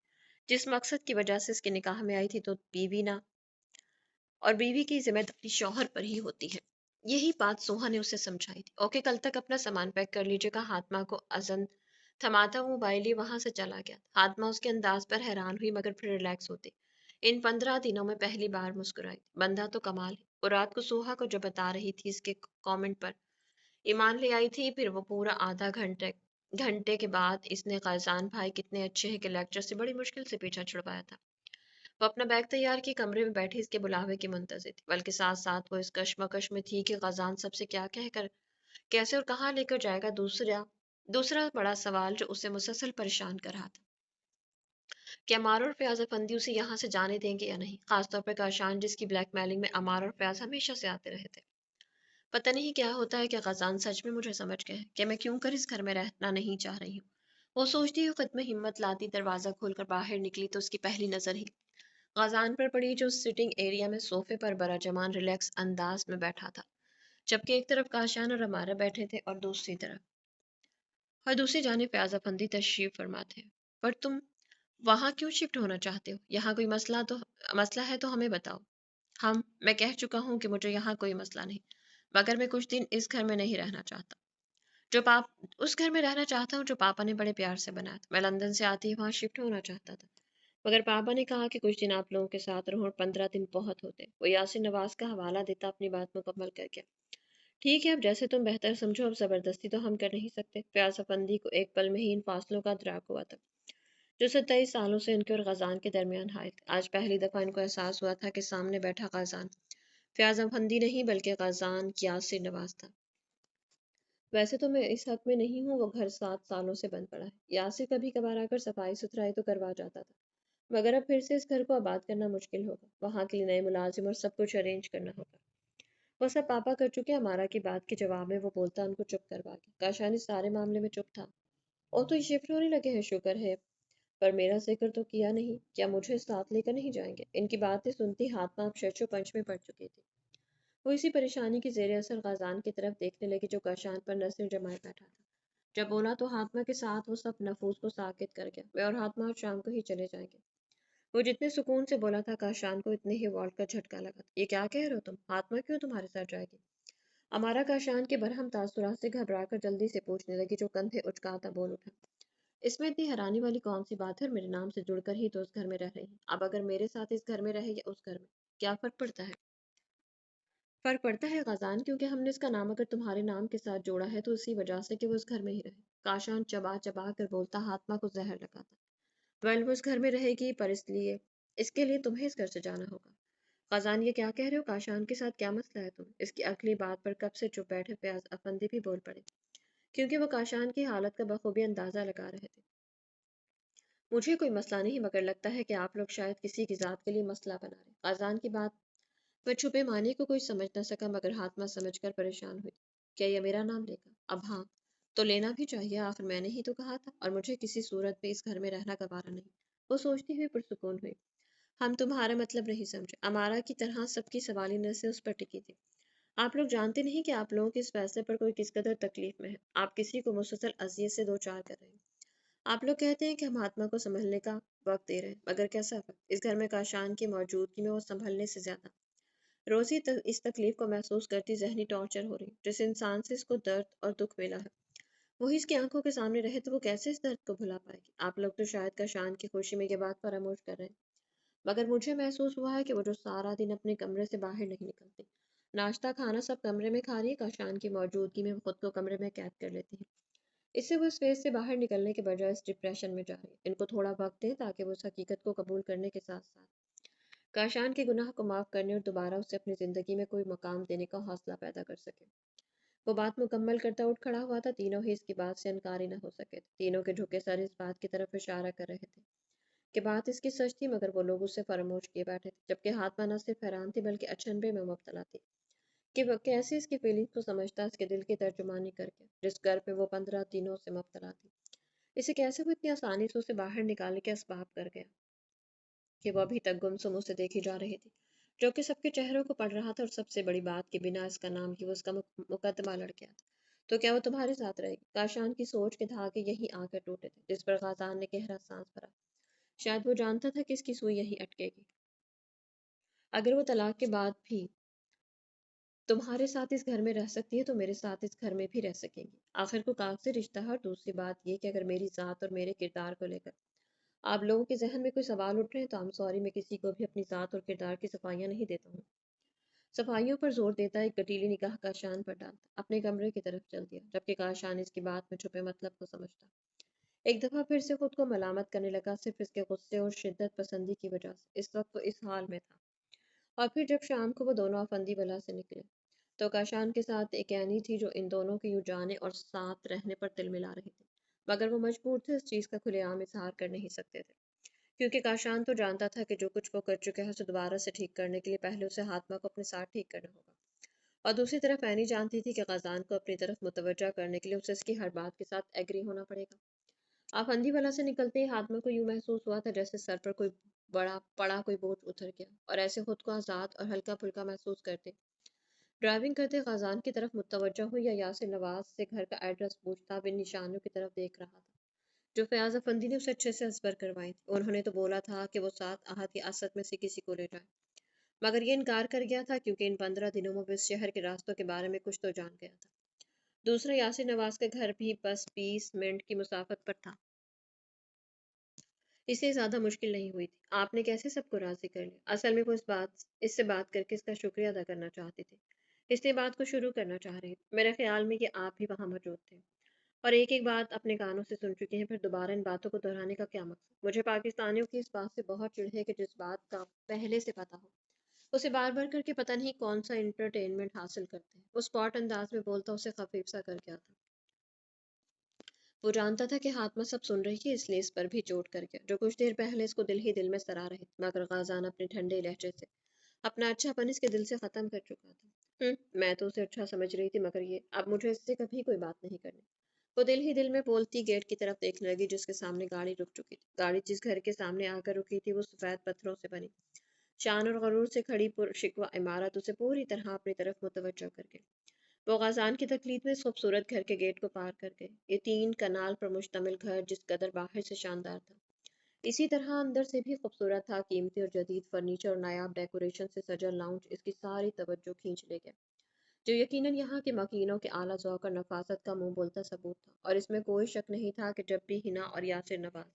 जिस मकसद की वजह से इसके निकाह में आई थी, तो बीवी ना, और बीवी की जिम्मेदारी शौहर पर ही होती है। यही बात सोहा ने उसे समझाई थी। ओके, कल तक अपना सामान पैक कर लीजिएगा। हाथमा को अजन थमाता हुआ मोबाइल लिए वहां से चला गया। हाथमा उसके अंदाज पर हैरान हुई, मगर फिर रिलैक्स होती। इन 15 दिनों में पहली बार मुस्कुराई। बंदा तो कमाल है। और रात को सोहा को जब बता रही थी इसके कमेंट पर ईमान ले आई थी, फिर वो पूरा आधा घंटे घंटे के बाद इसने कायजान भाई कितने अच्छे हैं के लेक्चर से बड़ी मुश्किल से पीछा छुड़वाया था। वो अपना बैग तैयार किए कमरे में बैठी इसके बुलावे की मुंतजिर थी, बल्कि साथ साथ वो इस कश्मकश में थी कि गजान सबसे क्या कहकर, कैसे और कहाँ लेकर जाएगा। दूसरा बड़ा सवाल जो उसे मुसलसल परेशान कर रहा था, कि अमार और फयाज अफंदी उसे यहाँ से जाने देंगे या नहीं, खासतौर पर काशान, जिसकी ब्लैकमेलिंग में अमार और फयाज हमेशा से आते रहे थे। पता नहीं क्या होता है कि गजान सच में मुझे समझ गए हैं कि मैं क्यों कर इस घर में रहना नहीं चाह रही हूँ। वो सोचती हुई खुद में हिम्मत लाती दरवाजा खोलकर बाहर निकली, तो उसकी पहली नजर ही खजान पर पड़ी जो सिटिंग एरिया में सोफे पर बराजमान रिलैक्स अंदाज में बैठा था, जबकि एक तरफ काशान और अमारा बैठे थे और दूसरी जानिब फयाज अफंदी तशरीफ फरमा थे। पर तुम वहां क्यों शिफ्ट होना चाहते हो? यहाँ कोई मसला है तो हमें बताओ। मैं कह चुका हूँ कि मुझे यहाँ कोई मसला नहीं, मगर मैं कुछ दिन इस घर में नहीं रहना चाहता। जो पाप उस घर में रहना चाहता हूँ जो पापा ने बड़े प्यार से बनाया था। मैं लंदन से आती ही वहाँ शिफ्ट होना चाहता था, मगर पापा ने कहा कि कुछ दिन आप लोगों के साथ रहूं और 15 दिन बहुत होते। वो यासिर नवाज का हवाला देता अपनी बात मुकम्मल कर गया। ठीक है, अब जैसे तुम बेहतर समझो, अब जबरदस्ती तो हम कर नहीं सकते। प्यास अफंदी को एक पल में ही इन फासलों का इदराक हुआ था जो 27 सालों से उनके और गजान के दरमियान हायल थे। आज पहली दफा इनको एहसास हुआ था कि सामने बैठा गजान फयाज अफंदी नहीं बल्कि गजान यासिर नवाज था। वैसे तो मैं इस हक में नहीं हूँ, वो घर 7 सालों से बंद पड़ा है। यासिर कभी कभार आकर सफाई सुथराई तो करवा जाता था, मगर अब फिर से इस घर को आबाद करना मुश्किल होगा। वहाँ के लिए नए मुलाजिम और सब कुछ अरेंज करना होगा। वो सब पापा कर चुके। अमारा की बात के जवाब में वो बोलता उनको चुप करवा गया। काशानी सारे मामले में चुप था। और तो ये शिफ्ट होने लगे हैं, शुक्र है, पर मेरा जिक्र तो किया नहीं। क्या मुझे साथ लेकर नहीं जाएंगे? इनकी बातें सुनती हाथ पांव शशो पंच में पड़ चुकी थी। वो इसी परेशानी की जेर असर गाजान की तरफ देखने लगी जो काशान पर नजर जमाए बैठा था। जब बोला तो हातमा के साथ वो सब नफूस को साकित कर गया। वे और हातमा आज शाम को ही चले जाएंगे। वो जितने सुकून से बोला था काशान को इतने ही वॉल्ट का झटका लगा था। ये क्या कह रहे हो तुम? हातमा क्यों तुम्हारे साथ जाएगी? अमारा काशान के बरहम तासुरात से घबराकर जल्दी से पूछने लगी जो कंधे उचकाता बोल उठा। इसमें इतनी हैरानी वाली कौन सी बात है? और मेरे नाम से जुड़कर ही तो उस घर में रह रही है। अब अगर मेरे साथ इस घर में रहे या उस घर में, क्या फर्क पड़ता है? फर्क पड़ता है गजान, क्योंकि हमने इसका नाम अगर तुम्हारे नाम के साथ जोड़ा है तो इसी वजह से कि वो उस घर में ही रहे। काशान चबा चबा कर बोलता, हाथमा को जहर लगा था। वेल, वो उस घर में रहेगी, पर इसलिए इसके लिए तुम्हें इस घर से जाना होगा। गजान, ये क्या कह रहे हो? काशान के साथ क्या मसला है तुम? इसकी अगली बात पर कब से चुप बैठे फयाज अफंदी भी बोल पड़े, क्योंकि वो काशान की हालत का बखूबी अंदाजा लगा रहे थे। मुझे कोई मसला नहीं, मगर लगता है कि आप लोग शायद किसी की जात के लिए मसला बना रहे। गजान की बात वह छुपे मानी को कोई समझ न सका, मगर हातमा समझकर परेशान हुई। क्या ये मेरा नाम लेगा? अब हाँ, तो लेना भी चाहिए, आखिर मैंने ही तो कहा था, और मुझे किसी सूरत में इस घर में रहना गवारा नहीं। वो सोचती हुई पुरसुकून हुई। हम तुम्हारा मतलब नहीं समझे। अमारा की तरह सबकी सवाली नज़रें उस पर टिकी थी। आप लोग जानते नहीं कि आप लोगों के इस फैसले पर कोई किस कदर तकलीफ में है। आप किसी को मुसलसल अजियत से दो चार कर रहे हैं। आप लोग कहते हैं कि हम आत्मा को संभलने का वक्त दे रहे हैं, मगर कैसा वक्त? इस घर में काशान की मौजूदगी में वो संभलने से ज्यादा रोजी इस तकलीफ को महसूस करती जहनी टॉर्चर हो रही। जिस इंसान से इसको दर्द और दुख मिला है, वही इसकी आंखों के सामने रहे तो वो कैसे इस दर्द को भुला पाएगी? आप लोग तो शायद काशान की खुशी में ये बात फरामोश कर रहे हैं, मगर मुझे महसूस हुआ है कि वो जो सारा दिन अपने कमरे से बाहर नहीं निकलती, नाश्ता खाना सब कमरे में खा रही है, काशान की मौजूदगी में वो खुद को कमरे में कैद कर लेती है। इससे वो इस फेज से बाहर निकलने के बजाय इस डिप्रेशन में जा रही है। इनको थोड़ा वक्त दें ताकि वो इस हकीकत को कबूल करने के साथ साथ काशान के गुनाह को माफ करने और दोबारा उसे अपनी जिंदगी में कोई मकाम देने का हौसला पैदा कर सके। वो बात मुकम्मल करता उठ खड़ा हुआ था। तीनों ही इसकी बात से इनकारी न हो सके थे। तीनों के झुके सर इस बात की तरफ इशारा कर रहे थे कि बात इसकी सच थी, मगर वो लोग उससे फरामोश किए बैठे थे, जबकि हाथ न सिर्फ हैरान थी बल्कि अचंभे में मुब्तला थी कि वो कैसे इसकी फीलिंग्स को समझता, इसके दिल की तर्जुमानी करके, जिस घर पे वो 15 दिनों से मुब्तला थी। इसे कैसे वो इतनी आसानी से उसे बाहर निकालने के असबाब कर गया कि वो अभी तक गुमसुम उसे देखी जा रही थी, जो कि सबके चेहरों को पड़ रहा था। और सबसे बड़ी बात कि बिना इसका नाम कि वो उसका मुकदमा लड़ गया था। तो क्या वो तुम्हारे साथ रहेगी? काशान की सोच के धागे यहीं आकर टूटे थे, जिस पर गाजान ने गहरा सांस भरा। शायद वो जानता था कि इसकी सुई यहीं अटकेगी। अगर वो तलाक के बाद भी तुम्हारे साथ इस घर में रह सकती है तो मेरे साथ इस घर में भी रह सकेंगी। आखिर को कागजी रिश्ता है। और दूसरी बात ये कि अगर मेरी जात और मेरे किरदार को लेकर आप लोगों के जहन में कोई सवाल उठ रहे हैं तो I'm सॉरी, मैं किसी को भी अपनी जात और किरदार की सफाइयाँ नहीं देता हूँ। सफाइयों पर जोर देता एक गटीली निगाह काशान पर डालता अपने कमरे की तरफ चल दिया, जबकि काशान इसकी बात में छुपे मतलब को समझता। एक दफा फिर से खुद को मलामत करने लगा, सिर्फ इसके गुस्से और शिद्दत पसंदी की वजह से। इस वक्त वो इस हाल में था। और फिर जब शाम को वो दोनों अफंदी बला से निकले तो काशान के साथ एक ऐनी थी जो इन दोनों के यूं जाने और साथ रहने पर तिल मिला रही थी, मगर वो मजबूर थे, इस चीज का खुलेआम इजहार कर नहीं सकते थे, क्योंकि काशान तो जानता था कि जो कुछ वो कर चुका है उसे दोबारा से ठीक करने के लिए पहले उसे हातमा को अपने साथ ठीक करना होगा। और दूसरी तरफ ऐनी जानती थी कि गजान को अपनी तरफ मुतवज्जा करने के लिए उसे इसकी हर बात के साथ एग्री होना पड़ेगा। आप अंधी वाला से निकलते ही हातमा को यूं महसूस हुआ था जैसे सर पर कोई बड़ा कोई बोझ उतर गया और ऐसे खुद को आज़ाद और हल्का फुल्का महसूस करते। ड्राइविंग करते खाजान की तरफ मुतवज्जो हुई या यासिर नवाज से घर का एड्रेस पूछता, बिन निशानियों की तरफ देख रहा था जो फयाज अफंदी ने उसे अच्छे से हस्बर करवाई थी। उन्होंने तो बोला था कि वो 7 आहत या असद में से किसी को ले जाए, मगर ये इनकार कर गया था क्योंकि इन 15 दिनों में वो इस शहर के रास्तों के बारे में कुछ तो जान गया था। दूसरा, यासिर नवाज का घर भी बस 20 मिनट की मुसाफत पर था, इसलिए ज्यादा मुश्किल नहीं हुई थी। आपने कैसे सबको राजी कर लिया? असल में वो इससे बात करके इसका शुक्रिया अदा करना चाहते थे, इसलिए बात को शुरू करना चाह रहे थे। मेरे ख्याल में कि आप भी वहां मौजूद थे और एक एक बात अपने कानों से सुन चुके हैं, फिर दोबारा इन बातों को दोहराने का क्या मकसद? मुझे पाकिस्तानियों की इस बात से बहुत चिढ़ है कि जिस बात का पहले से पता हो उसे बार बार करके पता नहीं कौन सा इंटरटेनमेंट हासिल करते हैं। वो स्पॉट अंदाज में बोलता उसे खफीफ सा कर गया था। वो जानता था कि हातमा सब सुन रही है, इसलिए इस पर भी चोट कर गया जो कुछ देर पहले इसको दिल ही दिल में सरा रहे थे, मगर गाजान अपने ठंडे लहजे से अपना अच्छापन इसके दिल से खत्म कर चुका था। मैं तो उसे अच्छा समझ रही थी, मगर ये अब मुझे इससे कभी कोई बात नहीं करनी। वो दिल ही दिल में बोलती गेट की तरफ देखने लगी जिसके सामने गाड़ी रुक चुकी थी। गाड़ी जिस घर के सामने आकर रुकी थी वो सफेद पत्थरों से बनी शान और गरूर से खड़ी पुरशिकवा इमारत उसे पूरी तरह अपनी तरफ मुतवज्जो कर गई। वो गाजान की तकलीफ में इस खूबसूरत घर के गेट को पार कर गए। ये 3 कनाल पर मुश्तमिल घर जिस कदर बाहर से शानदार था, इसी तरह अंदर से भी खूबसूरत था। कीमती और जदीद फर्नीचर और नायाब डेकोरेशन से सजा लाउंज इसकी सारी तवज्जो खींच ले गया, जो यकीनन यहाँ के मकीनों के आला ज़ौक़ और नफासत का मुंह बोलता सबूत था। और इसमें कोई शक नहीं था कि जब भी हिना और यासिर नवाज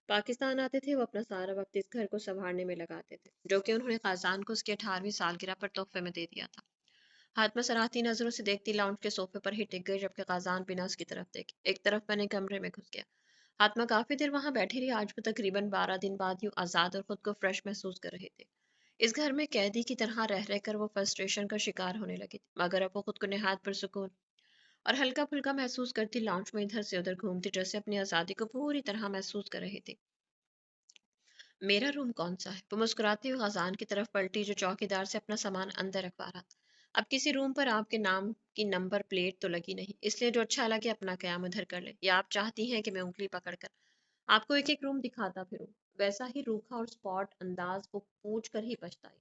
पाकिस्तान आते थे वो अपना सारा वक्त इस घर को संभालने में लगाते थे, जो कि उन्होंने खाजान को उसकी 18वीं सालगिरह पर तोहफे में दे दिया था। हाथ में सराहती नजरों से देखती लाउंज के सोफे पर ही टिक गई, जबकि खाजान बिना उसकी तरफ देखे एक तरफ बने कमरे में घुस गया। हातमा काफी देर वहां बैठी रही। आज वो तकरीबन 12 दिन बाद यूं आजाद और खुद को फ्रेश महसूस कर रहे थे। इस घर में कैदी की तरह रह रहकर वो फ्रस्ट्रेशन का शिकार होने लगी थी, मगर अब वो खुद को निहायत पुरसुकून और हल्का फुल्का महसूस करती लाउंज में इधर से उधर घूमती, जैसे अपनी आजादी को पूरी तरह महसूस कर रही थी। मेरा रूम कौन सा है? वो मुस्कुराती हुई खजान की तरफ पलटी जो चौकीदार से अपना सामान अंदर रखवा रहा था। अब किसी रूम पर आपके नाम की नंबर प्लेट तो लगी नहीं, इसलिए जो अच्छा लगे अपना कयाम उधर कर ले, या आप चाहती हैं कि मैं उंगली पकड़कर आपको एक एक रूम दिखाता फिरूं? वैसा ही रूखा और स्पॉट अंदाज वो पूछ कर ही पछताई।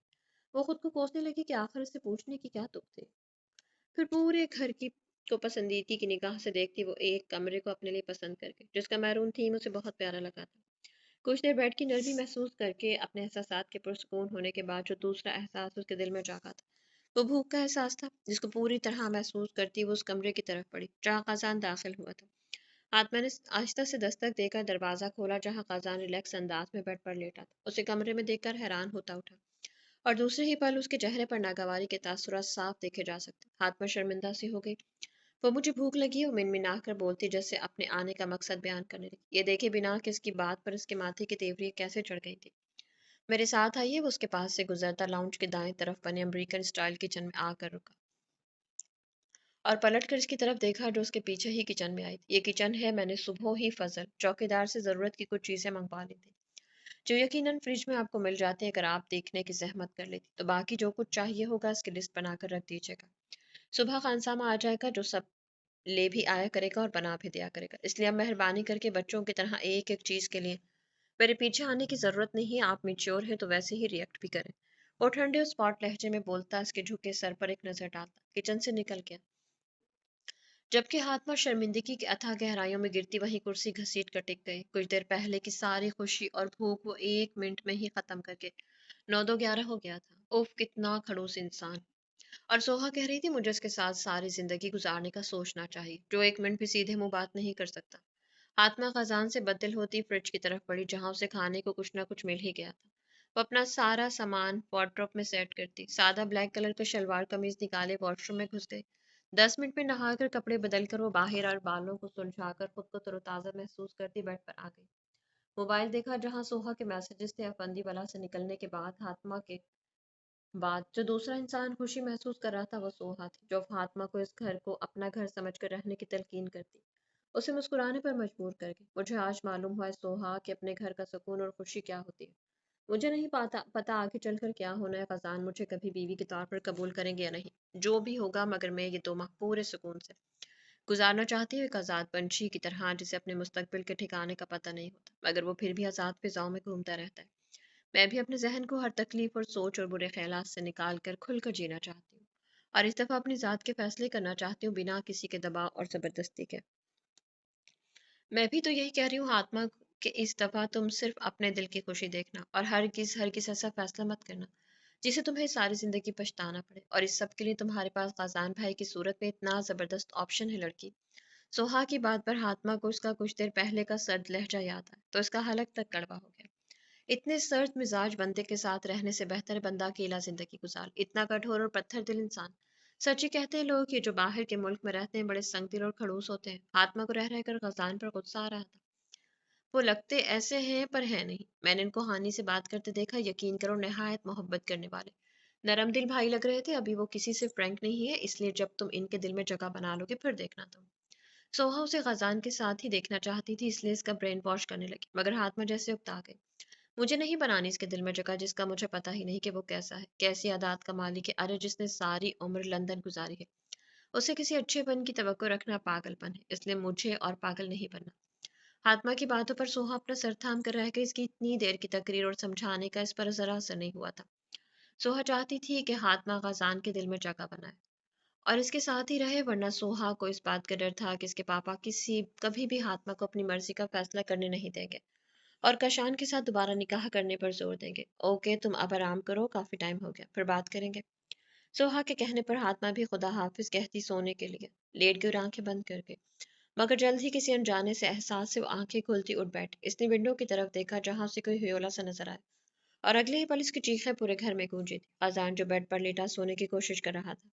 वो खुद को कोसने लगी कि आखिर से पूछने की क्या तुक थी। फिर पूरे घर की को पसंदीदगी की निगाह से देखती वो एक कमरे को अपने लिए पसंद करके, जिसका मैरून थीम उसे बहुत प्यारा लगा था। कुछ देर बेड की नरमी महसूस करके अपने एहसासात के पुरसुकून होने के बाद जो दूसरा एहसास उसके दिल में जागा था वो भूख का एहसास था, जिसको पूरी तरह महसूस करती वो उस कमरे की तरफ पड़ी जहाँ खजान दाखिल हुआ था। आत्मा ने आहिस्ता से दस्तक देकर दरवाजा खोला जहाँ खजान रिलैक्स अंदाज में बेड पर लेटा था। उसे कमरे में देखकर हैरान होता उठा और दूसरे ही पल उसके चेहरे पर नागवारी के तासुरात साफ देखे जा सकते। आत्मा शर्मिंदा सी हो गई। वो मुझे भूख लगी है, वो मिनमिना कर बोलती जैसे अपने आने का मकसद बयान करने लगी। ये देखे बिना कि इसकी बात पर इसके माथे की तेवरी कैसे चढ़ गई थी। मेरे साथ आइए। वो उसके पास से गुजरता लाउंज के दाएं तरफ बने अमेरिकन स्टाइल किचन में आकर रुका और पलट कर इसकी तरफ देखा जो उसके पीछे ही किचन में आई थी। ये किचन है, मैंने सुबह ही फजल चौकीदार से जरूरत की कुछ चीजें मंगवा ली थी जो यकीनन फ्रिज में आपको मिल जाते हैं। अगर आप देखने की जहमत कर लेती तो बाकी जो कुछ चाहिए होगा इसकी लिस्ट बनाकर रख दीजिएगा। सुबह खानसामा आ जाएगा जो सब ले भी आया करेगा और बना भी दिया करेगा, इसलिए अब मेहरबानी करके बच्चों की तरह एक एक चीज के लिए मेरे पीछे आने की जरूरत नहीं है। आप मेच्योर हैं तो वैसे ही रिएक्ट भी करें। वो ठंडे और स्पॉट लहजे में बोलता इसके झुके सर पर एक नजर डालता किचन से निकल गया, जबकि हाथ में शर्मिंदगी की अथाह गहराइयों में गिरती वहीं कुर्सी घसीट कर टिक गई। कुछ देर पहले की सारी खुशी और भूख वो 1 मिनट में ही खत्म करके 9 दो 11 हो गया था। उफ, कितना खड़ूस इंसान। और सोहा कह रही थी मुझे इसके साथ सारी जिंदगी गुजारने का सोचना चाहिए, जो 1 मिनट भी सीधे मुंह बात नहीं कर सकता। आत्मा खजान से बदल होती फ्रिज की तरफ बढ़ी जहां उसे खाने को कुछ ना कुछ मिल ही गया था। वो अपना सारा सामान वार्डरोब में सेट करती, सादा ब्लैक कलर का शलवार कमीज निकाले वॉशरूम में घुस गई। 10 मिनट में नहाकर कपड़े बदल कर वो बाहर और बालों को सुलझाकर खुद को तरोताजा महसूस करती बेड पर आ गई। मोबाइल देखा जहां सोहा के मैसेजेस थे। अफंदी वाला से निकलने के बाद आत्मा के बाद जो दूसरा इंसान खुशी महसूस कर रहा था वो सोहा थी, जो फातिमा को इस घर को अपना घर समझकर रहने की तलकीन करती उसे मुस्कुराने पर मजबूर कर गई। मुझे आज मालूम हुआ है सोहा कि अपने घर का सुकून और खुशी क्या होती है। मुझे नहीं पता आगे चलकर क्या होना है। खजान मुझे कभी बीवी के तौर पर कबूल करेंगे या नहीं, जो भी होगा, मगर मैं ये 2 माह पूरे सुकून से गुजारना चाहती हूँ, एक आज़ाद पंछी की तरह जिसे अपने मुस्तकबिल के ठिकाने का पता नहीं होता, मगर वो फिर भी आज़ाद फिजाओं में घूमता रहता है। मैं भी अपने जहन को हर तकलीफ और सोच और बुरे ख्यालात से निकाल कर खुल कर जीना चाहती हूँ, और इस दफ़ा अपनी ज़ात के फैसले करना चाहती हूँ बिना किसी के दबाव और ज़बरदस्ती के। मैं भी तो यही कह रही हूँ आत्मा, कि इस दफ़ा तुम सिर्फ अपने दिल की खुशी देखना और हर किस ऐसा फैसला मत करना जिसे तुम्हें सारी ज़िंदगी पछताना पड़े। और इस सब के लिए तुम्हारे पास ग़ज़ान भाई की सूरत में इतना ज़बरदस्त ऑप्शन है लड़की। सोहा की बात पर हातमा को उसका कुछ देर पहले का सर्द लहजा याद आया तो इसका हलक तक कड़वा हो गया। इतने सर्द मिजाज बंदे के साथ रहने से बेहतर है बंदा अकेला जिंदगी गुजार। इतना कठोर और पत्थर दिल इंसान। सच ही कहते हैं लोग कि जो बाहर के मुल्क में रहते हैं बड़े संगदिल और खड़ूस होते हैं। आत्मा को रह रहकर गजान पर गुस्सा आ रहा था। वो लगते ऐसे हैं पर है नहीं। मैंने इनको हानि से बात करते देखा, यकीन करो नहायत मोहब्बत करने वाले नरम दिल भाई लग रहे थे। अभी वो किसी से फ्रैंक नहीं है, इसलिए जब तुम इनके दिल में जगह बना लोगे फिर देखना तुम। सोहा उसे गजान के साथ ही देखना चाहती थी, इसलिए इसका ब्रेन वॉश करने लगी, मगर हाथमा जैसे उकता गई। मुझे नहीं बनानी इसके दिल में जगह जिसका मुझे पता ही नहीं कि वो कैसा है, कैसी आदत का मालिक है। अरे जिसने सारी उम्र लंदन गुजारी है, उसे किसी अच्छेपन की तवक्को रखना पागलपन है, इसलिए मुझे और पागल नहीं बनना। हातमा की बातों पर सोहा अपना सर थाम कर रह गई। इसकी इतनी देर की तकरीर और समझाने का इस पर जरा असर नहीं हुआ था। सोहा चाहती थी कि हातमा गजान के दिल में जगह बनाए और इसके साथ ही रहे, वरना सोहा को इस बात का डर था कि इसके पापा किसी कभी भी हातमा को अपनी मर्जी का फैसला करने नहीं देंगे और कशान के साथ दोबारा निकाह करने पर जोर देंगे। ओके तुम अब आराम करो, काफी टाइम हो गया, फिर बात करेंगे। सोहा के कहने पर हातमा भी खुदा हाफिज कहती सोने के लिए लेट गई और आंखें बंद कर गई। मगर जल्द ही किसी अनजाने से एहसास से वो आंखें खुलती उठ बैठी। इसने विंडो की तरफ देखा जहां से कोई हियोला सा नजर आया, और अगले ही पल इसकी चीखें पूरे घर में गूंजी थी। अजान जो बेड पर लेटा सोने की कोशिश कर रहा था,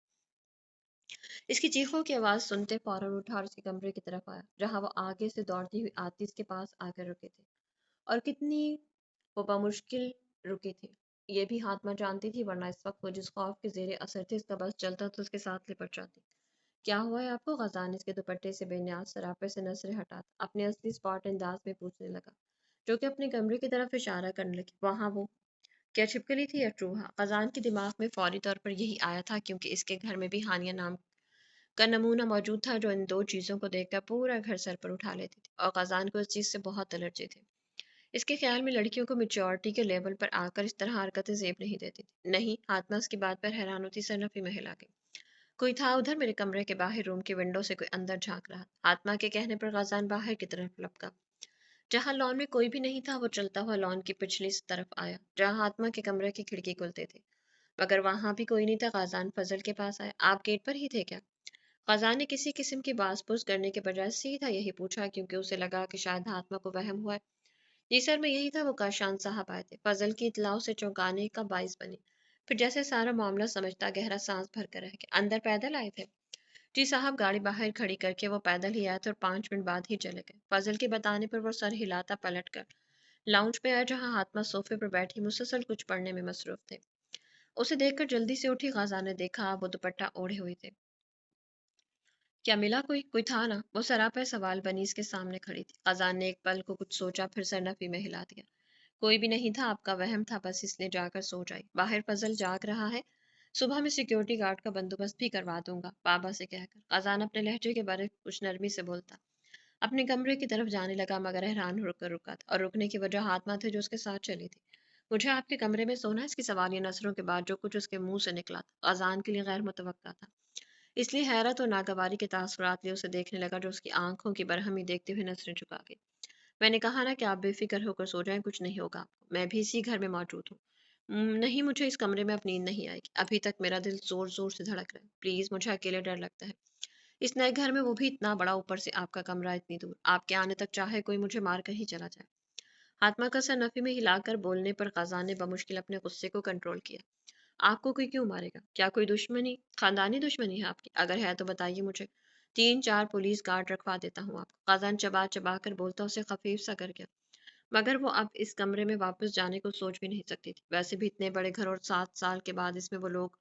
इसकी चीखों की आवाज सुनते फौरन उठा और उसके कमरे की तरफ आया, जहां वो आगे से दौड़ती हुई आती इसके पास आकर रुके थे। और कितनी वो बमुश्किल रुकी थी, ये भी हातमा जानती थी, वरना इस वक्त वो जिस खौफ के जेरे असर थे इसका बस चलता तो उसके साथ लिपट जाती। क्या हुआ है आपको? गजान इसके दुपट्टे से बेनियाज सरापे से नजरें हटाता अपने असली स्पॉट अंदाज में पूछने लगा, जो कि अपने कमरे की तरफ इशारा करने लगी। वहां वो क्या छिपकली थी या चूहा? गजान के दिमाग में फौरी तौर पर यही आया था, क्योंकि इसके घर में भी हानिया नाम का नमूना मौजूद था, जो इन दो चीजों को देखकर पूरा घर सर पर उठा लेती थी, और गजान को इस चीज से बहुत एलर्जी थी। इसके ख्याल में लड़कियों को मेच्योरिटी के लेवल पर आकर इस तरह हरकतें जेब नहीं देती थी। नहीं, हातमा की बात पर हैरान होती सरनफी में हिला गई। कोई था उधर, मेरे कमरे के बाहर रूम के विंडो से कोई अंदर झांक रहा। आत्मा के कहने पर गजान बाहर की तरफ लपका। जहां लॉन में कोई भी नहीं था, वो चलता हुआ लॉन की पिछली तरफ आया जहां आत्मा के कमरे की खिड़की खुलते थे। मगर वहां भी कोई नहीं था। गजान फजल के पास आया। आप गेट पर ही थे क्या? गजान ने किसी किस्म की बास-पूस करने के बजाय सीधा यही पूछा, क्योंकि उसे लगा कि शायद आत्मा को वहम हुआ है। जी सर, मैं यही था, वो काशान साहब आए थे। फजल की इतलाओं से चौंकाने का बाइस बनी। फिर जैसे सारा मामला समझता गहरा सांस भर कर रह गया। अंदर पैदल आए थे? जी साहब, गाड़ी बाहर खड़ी करके वो पैदल ही आए थे और 5 मिनट बाद ही चले गए। फजल के बताने पर वो सर हिलाता पलट कर लाउंज पे आया, जहां हातमा सोफे पर बैठी मुसलसल कुछ पढ़ने में मसरूफ थे। उसे देखकर जल्दी से उठी गजा ने देखा वो दुपट्टा ओढ़े हुए थे। क्या मिला? कोई था ना? वो सरापा सवाल बनी इसके सामने खड़ी थी। खजान ने एक पल को कुछ सोचा, फिर सरनफी में हिला दिया। कोई भी नहीं था, आपका वहम था बस, इसलिए जाकर सो जाई। बाहर फजल जाग रहा है, सुबह में सिक्योरिटी गार्ड का बंदोबस्त भी करवा दूंगा, बाबा से कहकर। खजान अपने लहजे के बारे कुछ नरमी से बोलता अपने कमरे की तरफ जाने लगा, मगर हैरान होकर रुका था, और रुकने की वजह हाथमा थे जो उसके साथ चली थी। मुझे आपके कमरे में सोना है? इसकी सवालिया नजरों के बाद जो कुछ उसके मुंह से निकला था अजान के लिए गैर मुतवक्का था, इसलिए हैरत और नागवारी के तासुरात लिए उसे देखने लगा, जो उसकी आंखों की बरहमी देखते हुए नजरें झुका गई। मैंने कहा ना कि आप बेफिक्र होकर सो जाएं, कुछ नहीं होगा आपको। मैं भी इसी घर में मौजूद हूँ। नहीं, मुझे इस कमरे में अब नींद नहीं आएगी। अभी तक मेरा दिल जोर जोर से धड़क रहा है। प्लीज, मुझे अकेले डर लगता है। इस नए घर में, वो भी इतना बड़ा, ऊपर से आपका कमरा इतनी दूर। आपके आने तक चाहे कोई मुझे मार कर ही चला जाए। हातमा का सर नफी में हिलाकर बोलने पर खजान ने बमुश्किल अपने गुस्से को कंट्रोल किया। आपको कोई क्यों मारेगा? क्या कोई दुश्मनी, खानदानी दुश्मनी है आपकी? अगर है तो बताइए मुझे। 3-4 पुलिस गार्ड रखवा देता हूँ आपको। खजान चबा चबा कर बोलता, उसे खफीफ सा कर गया। मगर वो अब इस कमरे में वापस जाने को सोच भी नहीं सकती थी। वैसे भी इतने बड़े घर और 7 साल के बाद इसमें वो लोग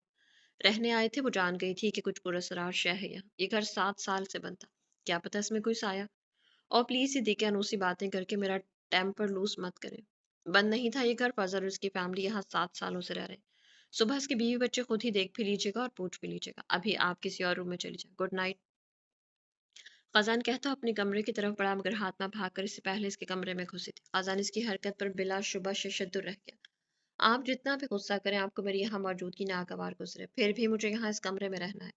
रहने आए थे। वो जान गई थी कि कुछ पुरस्कार शय है यहाँ। ये घर 7 साल से बंद था। क्या पता इसमें कोई साया। और प्लीज ये देखे अनूसी बातें करके मेरा टेम्पर लूज मत करे। बंद नहीं था ये घर। फजल और उसकी फैमिली यहाँ 7 सालों से रह रहे। सुबह इसके बीवी बच्चे खुद ही देख भी लीजिएगा और पूछ भी लीजिएगा। अभी आप किसी और रूम में चली जाए। Good night. खजान कहता अपने कमरे की तरफ बढ़ा, मगर हाथ में भागकर इससे पहले इसके कमरे में घुसी थी। खजान इसकी हरकत पर बिला शुबा शशद्दु रह गया। आप जितना भी गुस्सा करें, आपको मेरी यहाँ मौजूदगी नागवार गुजरे, फिर भी मुझे यहाँ इस कमरे में रहना है।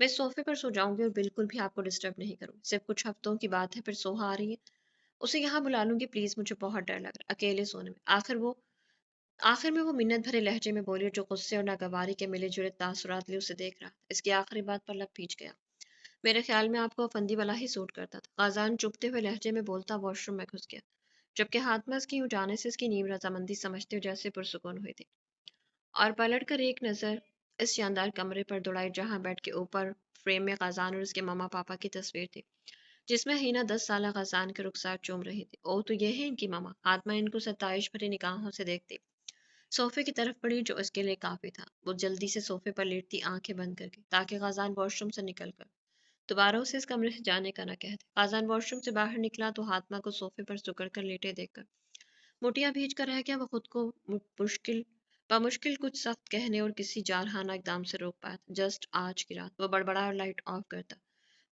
मैं इस सोफे पर सो जाऊंगी और बिल्कुल भी आपको डिस्टर्ब नहीं करूंगी। सिर्फ कुछ हफ्तों की बात है, फिर सोहा आ रही है, उसे यहाँ बुला लूंगी। प्लीज, मुझे बहुत डर लग रहा है अकेले सोने में। आखिर में वो मिन्नत भरे लहजे में बोली, जो गुस्से और नागवारी के मिले जुले तासुरात लिए उसे देख रहा था। इसकी आखिरी बात पर लब भींच गया। मेरे ख्याल में आपको फंदी वाला ही सूट करता था। खाजान चुभते हुए लहजे में बोलता वॉशरूम में घुस गया, जबकि हाथ में उसकी यूं जाने से इसकी नीम रजामंदी समझते हुए जैसे पुरसुकून हुई थी। और पलट कर एक नजर इस शानदार कमरे पर दौड़ाई, जहां बेड के ऊपर फ्रेम में खाजान और उसके मम्मा पापा की तस्वीर थी, जिसमें हीना 10 साल खाजान के रुखसार चूम रही थी। ओह, तो ये है इनकी मामा। आत्मा इनको सताइश भरी निगाहों से देखती सोफे की तरफ बढ़ी, जो उसके लिए काफी था। वो जल्दी से सोफे पर लेटती, आंखें बंद करके, ताकि खाजान वॉशरूम से निकलकर दोबारा उसे इस कमरे से जाने का न कहते। खाजान वॉशरूम से बाहर निकला तो हाथमा को सोफे पर सुकड़ कर लेटे देखकर मुठियां भींच कर रह गया। वो खुद को मुश्किल बमुश्किल कुछ सख्त कहने और किसी जारहाना इकदाम से रोक पाया। जस्ट आज की रात, वो बड़बड़ा और लाइट ऑफ करता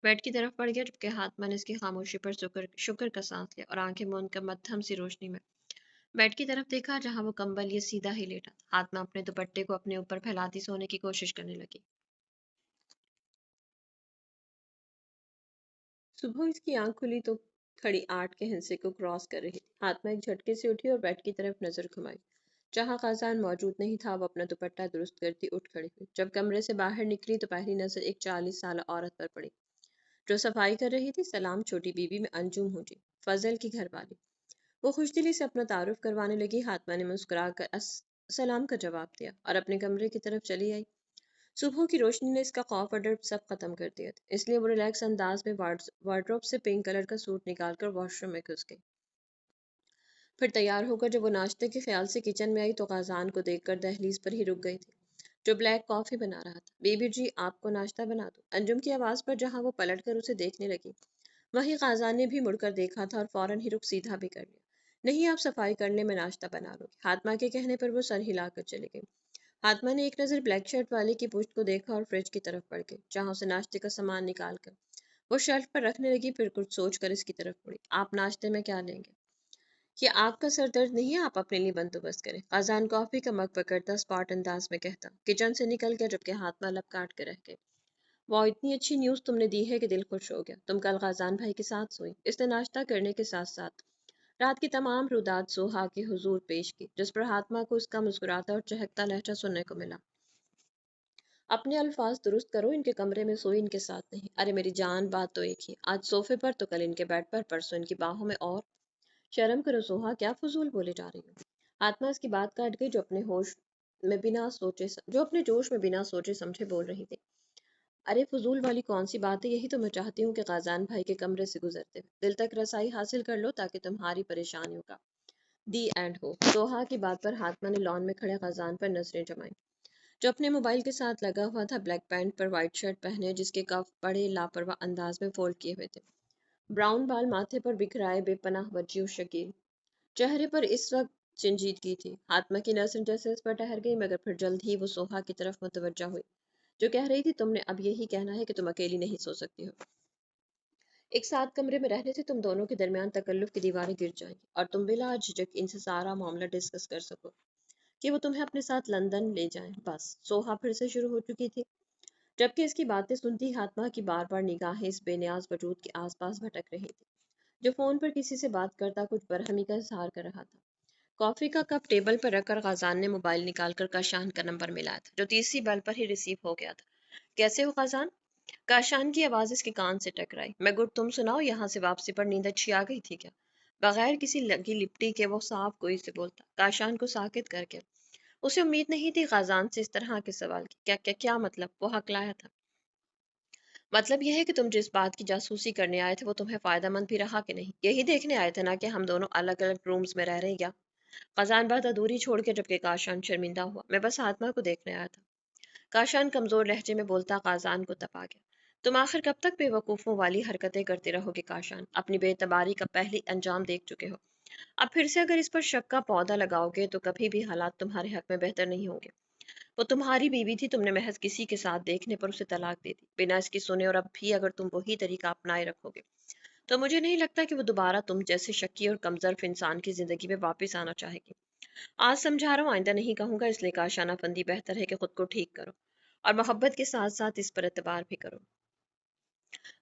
बेड की तरफ बढ़ गया, जबकि हाथमा ने इसकी खामोशी पर शुक्र शुक्र का सांस लिया और आंखें मूंद कर मध्यम सी रोशनी में बेड की तरफ देखा, जहां वो कंबल ये सीधा ही लेटा। हाथमा अपने दुपट्टे को अपने ऊपर फैलाती सोने की कोशिश करने लगी। सुबह इसकी आंख खुली तो खड़ी 8 के हिस्से को क्रॉस कर रही थी। हाथ में एक झटके से उठी और बेड की तरफ नजर घुमाई। जहां खाजान मौजूद नहीं था, वो अपना दुपट्टा दुरुस्त करती उठ खड़ी हुई। जब कमरे से बाहर निकली तो पहली नजर एक 40 साल औरत पर पड़ी, जो सफाई कर रही थी। सलाम छोटी बीबी, में अंजुम हूँ जी, फजल की घरवाली। वो खुशदिली से अपना तारुफ करवाने लगी। हाथमा ने मुस्कुरा कर सलाम का जवाब दिया और अपने कमरे की तरफ चली आई। सुबह की रोशनी ने इसका खौफ और डर सब खत्म कर दिया था, इसलिए वो रिलैक्स अंदाज में वार्डरोब से पिंक कलर का सूट निकालकर वॉशरूम में घुस गई। फिर तैयार होकर जब वो नाश्ते के ख्याल से किचन में आई तो खाजान को देखकर दहलीज पर ही रुक गई थी, जो ब्लैक कॉफी बना रहा था। बीबी जी, आपको नाश्ता बना दो? अंजुम की आवाज पर जहां वो पलट कर उसे देखने लगी, वहीं खाजान ने भी मुड़कर देखा था और फौरन ही रुख सीधा भी कर लिया। नहीं, आप सफाई करने में नाश्ता बना लोगे। हाथमा के कहने पर वो सर हिलाकर चली गई। हाथमा ने एक नजर ब्लैक शर्ट वाले की पुश्त को देखा और फ्रिज की तरफ बढ़ गई, जहां उसे नाश्ते का सामान निकाल कर वो शेल्फ पर रखने लगी। फिर कुछ सोच कर इसकी तरफ मुड़ी। आप नाश्ते में क्या लेंगे? ये आपका सर दर्द नहीं है, आप अपने लिए बंदोबस्त करें। खाजान कॉफी का मग पकड़ता स्पॉट अंदाज में कहता किचन से निकल गया, जबकि हाथमा लब काट के रह गए। वो इतनी अच्छी न्यूज तुमने दी है कि दिल खुश हो गया। तुम कल खाजान भाई के साथ सोई। इसने नाश्ता करने के साथ साथ रात की तमाम रुदात सोहा के हुजूर पेश की, जिस पर हाथमा को उसका मुस्कुराता और चहकता लहजा सुनने को मिला। अपने अल्फाज दुरुस्त करो, इनके कमरे में सोई, इनके साथ नहीं। अरे मेरी जान, बात तो एक ही। आज सोफे पर तो कल इनके बेड पर, परसों इनकी बाहों में। और शर्म करो सोहा, क्या फजूल बोले जा रही हो? आत्मा इसकी बात काट गई, जो अपने जोश में बिना सोचे समझे बोल रही थी। अरे फजूल वाली कौन सी बात है? यही तो मैं चाहती हूँ कि खाजान भाई के कमरे से गुजरते हुए दिल तक रसाई हासिल कर लो, ताकि तुम्हारी परेशानियों का दी एंड हो। सोहा की बात पर हाथमा ने लॉन में खड़े खाजान पर नजरें जमाई, जो अपने मोबाइल के साथ लगा हुआ था। ब्लैक पैंट पर वाइट शर्ट पहने, जिसके कफ बड़े लापरवाह अंदाज में फोल्ड किए हुए थे। ब्राउन बाल माथे पर बिखराए, बेपनाह वजीह शकील चेहरे पर इस वक्त संजीदगी थी। हाथमा की नजर जैसे इस पर ठहर गई, मगर फिर जल्द ही वो सोहा की तरफ मुतवज्जा हुई, जो कह रही थी तुमने अब यही कहना है कि तुम अकेली नहीं सो सकती हो। एक साथ कमरे में रहने से तुम दोनों के दरमियान तकल्लुफ की दीवारें गिर जाएंगी और तुम बिला झिझक इनसे सारा मामला डिस्कस कर सको कि वो तुम्हें अपने साथ लंदन ले जाएं। बस। सोहा फिर से शुरू हो चुकी थी, जबकि इसकी बातें सुनती हाथमा की बार बार निगाहें इस बेनियाज वजूद के आसपास भटक रही थी, जो फोन पर किसी से बात करता कुछ बरहमी का इजहार कर रहा था। कॉफी का कप टेबल पर रखकर खाजान ने मोबाइल निकालकर काशान का नंबर मिलाया था, जो तीसरी बल पर ही रिसीव हो गया था। कैसे हो खाजान? काशान की आवाज इसके कान से टकराई। मैं गुड, तुम सुनाओ। यहाँ से वापसी पर नींद अच्छी आ गई थी क्या? बगैर किसी लगी लिपटी के वो साफ कोई से बोलता, काशान को साकित करके। उसे उम्मीद नहीं थी खाजान से इस तरह के सवाल की। क्या क्या क्या मतलब? वो हकलाया था। मतलब यह है कि तुम जिस बात की जासूसी करने आए थे वो तुम्हें फायदेमंद भी रहा कि नहीं? यही देखने आए थे ना कि हम दोनों अलग अलग रूम्स में रह रहे हैं क्या? खजान बात अधूरी छोड़ के, जबकि काशान शर्मिंदा हुआ। मैं बस आत्मा को देखने आया था। काशान कमजोर लहजे में बोलता काजान को तपा गया। तुम आखिर कब तक बेवकूफों वाली हरकतें करते रहोगे काशान? अपनी बेतबारी का पहली अंजाम देख चुके हो। अब फिर से अगर इस पर शक का पौधा लगाओगे तो कभी भी हालात तुम्हारे हक में बेहतर नहीं होंगे। वो तुम्हारी बीवी थी, तुमने महज किसी के साथ देखने पर उसे तलाक दे दी, बिना इसकी सुने। और अब भी अगर तुम वही तरीका अपनाए रखोगे तो मुझे नहीं लगता कि वो दोबारा तुम जैसे शक्की और कमजोर इंसान की जिंदगी में वापस आना चाहेगी। आज समझा रहा हूँ, आइंदा नहीं कहूंगा, इसलिए काशाना फंदी बेहतर है कि खुद को ठीक करो और मोहब्बत के साथ साथ इस पर एतबार भी करो।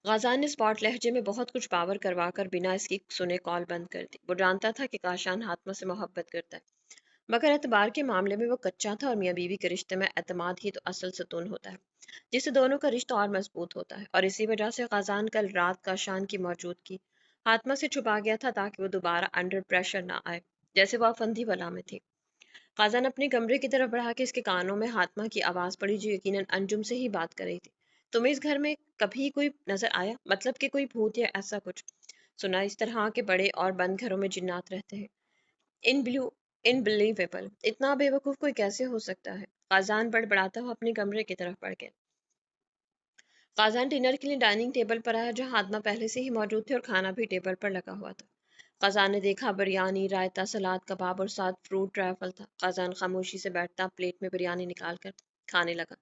गाजान ने स्पॉट लहजे में बहुत कुछ पावर करवा कर बिना इसकी सुने कॉल बंद कर दी। वो जानता था कि काशान हातमा से मोहब्बत करता है, मगर एतबार के मामले में वो कच्चा था, और मियाँ बीवी के रिश्ते में एतमाद ही तो असल सुतून होता है, जिससे दोनों का रिश्ता और मजबूत होता है। और इसी वजह से गाजान कल रात काशान की मौजूदगी हातमा से छुपा गया था, ताकि वो दोबारा अंडर प्रेशर ना आए, जैसे वो फंदी वाला में थी। काज़ान अपने कमरे की तरफ बढ़ा के इसके कानों में हातमा की आवाज़ पड़ी, जो यकीनन अंजुम से ही बात कर रही थी। तुम्हें इस घर में कभी कोई नजर आया, मतलब कि कोई भूत या ऐसा कुछ? सुना इस तरह के बड़े और बंद घरों में जिन्नात रहते हैं। इन ब्लू इनबिलीवेबल, इतना बेवकूफ कोई कैसे हो सकता है? काज़ान बड़बड़ाता हुआ अपने कमरे की तरफ बढ़ गया। काज़ान डिनर के लिए डाइनिंग टेबल पर आया, जहाँ हातमा पहले से ही मौजूद थे और खाना भी टेबल पर लगा हुआ था। क़ज़ान ने देखा बिरयानी, रायता, सलाद, कबाब और साथ फ्रूट ट्रैफल था। क़ज़ान खामोशी से बैठता, प्लेट में बिरयानी निकाल कर खाने लगा।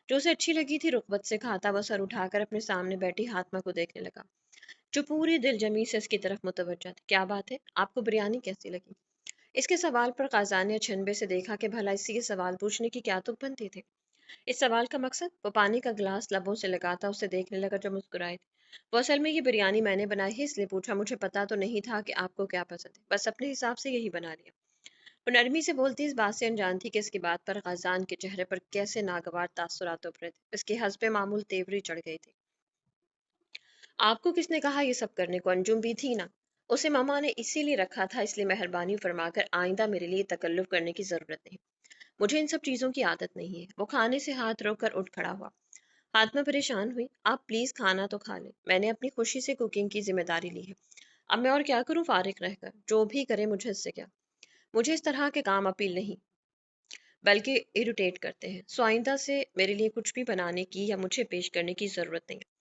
जो उसे अच्छी लगी थी, रुग़बत से खाता, वह सर उठाकर अपने सामने बैठी हातमा को देखने लगा, जो पूरी दिलजमी से इसकी तरफ मुतवज्जा थी। क्या बात है, आपको बिरयानी कैसी लगी? इसके सवाल पर क़ज़ान ने अचंभे से देखा कि भला इसी के सवाल पूछने की क्या तुक बनती थी। इस सवाल का मकसद, वो पानी का गिलास लबों से लगाता उसे देखने लगा, जो मुस्कुराए थे। वो असल में ये बिरयानी मैंने बनाई है, इसलिए पूछा, मुझे पता तो नहीं था कि आपको क्या पसंद है, बस अपने हिसाब से यही बना लिया। वो नरमी से बोलती, इस बात से अनजान थी कि इसकी बात पर ग़ज़ान के चेहरे पर कैसे नागवार तासुरात उभरे थे। इसके हस्बे मामूल तेवरी चढ़ गई थी। आपको किसने कहा ये सब करने को? अंजुम भी थी ना, उसे मामा ने इसीलिए रखा था, इसलिए मेहरबानी फरमाकर आइंदा मेरे लिए तकल्लुफ करने की जरूरत नहीं। मुझे इन सब चीजों की आदत नहीं है। वो खाने से हाथ रोककर उठ खड़ा हुआ। हाथ में परेशान हुई, आप प्लीज खाना तो खा लें, मैंने अपनी खुशी से कुकिंग की जिम्मेदारी ली है। अब मैं और क्या करूं फारिग रहकर, जो भी करे मुझे इससे क्या। मुझे इस तरह के काम अपील नहीं, बल्कि इरिटेट करते हैं। सो आइंदा से मेरे लिए कुछ भी बनाने की या मुझे पेश करने की जरूरत नहीं है।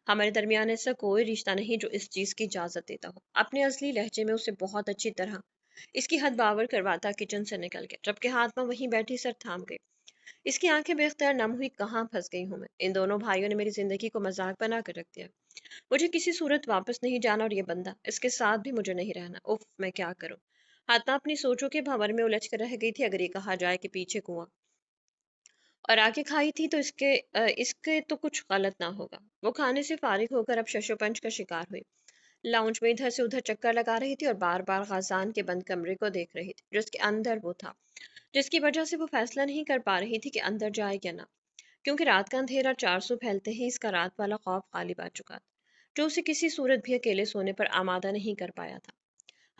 हमारे दरमियान ऐसा कोई रिश्ता नहीं जो इस चीज की इजाजत देता हो। अपने असली लहजे में उसे बहुत अच्छी तरह इसकी हद बावर करवाता किचन से निकल गया, जबकि हाथ में वहीं बैठी सर थाम गई। इसकी आंखें बेख्तियार नम हुई, कहाँ फंस गई हूँ मैं? इन दोनों भाइयों ने मेरी जिंदगी को मजाक बना कर रख दिया। मुझे किसी सूरत वापस नहीं जाना, और ये बंदा, इसके साथ भी मुझे नहीं रहना। उफ, मैं क्या करूं? हातमा अपनी सोचों के भंवर में उलझ कर रह गई थी। अगर ये कहा जाए कि पीछे कुआं और आगे खाई थी, तो इसके तो कुछ गलत ना होगा। वो खाने से फारिग होकर अब शशोपंच का शिकार हुई। लाउंज में इधर से उधर चक्कर लगा रही थी और बार बार खाजान के बंद कमरे को देख रही थी, जिसके अंदर वो था, जिसकी वजह से वो फैसला नहीं कर पा रही थी कि अंदर जाए या ना, क्योंकि रात का अंधेरा 400 फैलते ही इसका रात वाला खौफ गालिब आ चुका था, जो उसे किसी सूरत भी अकेले सोने पर आमादा नहीं कर पाया था।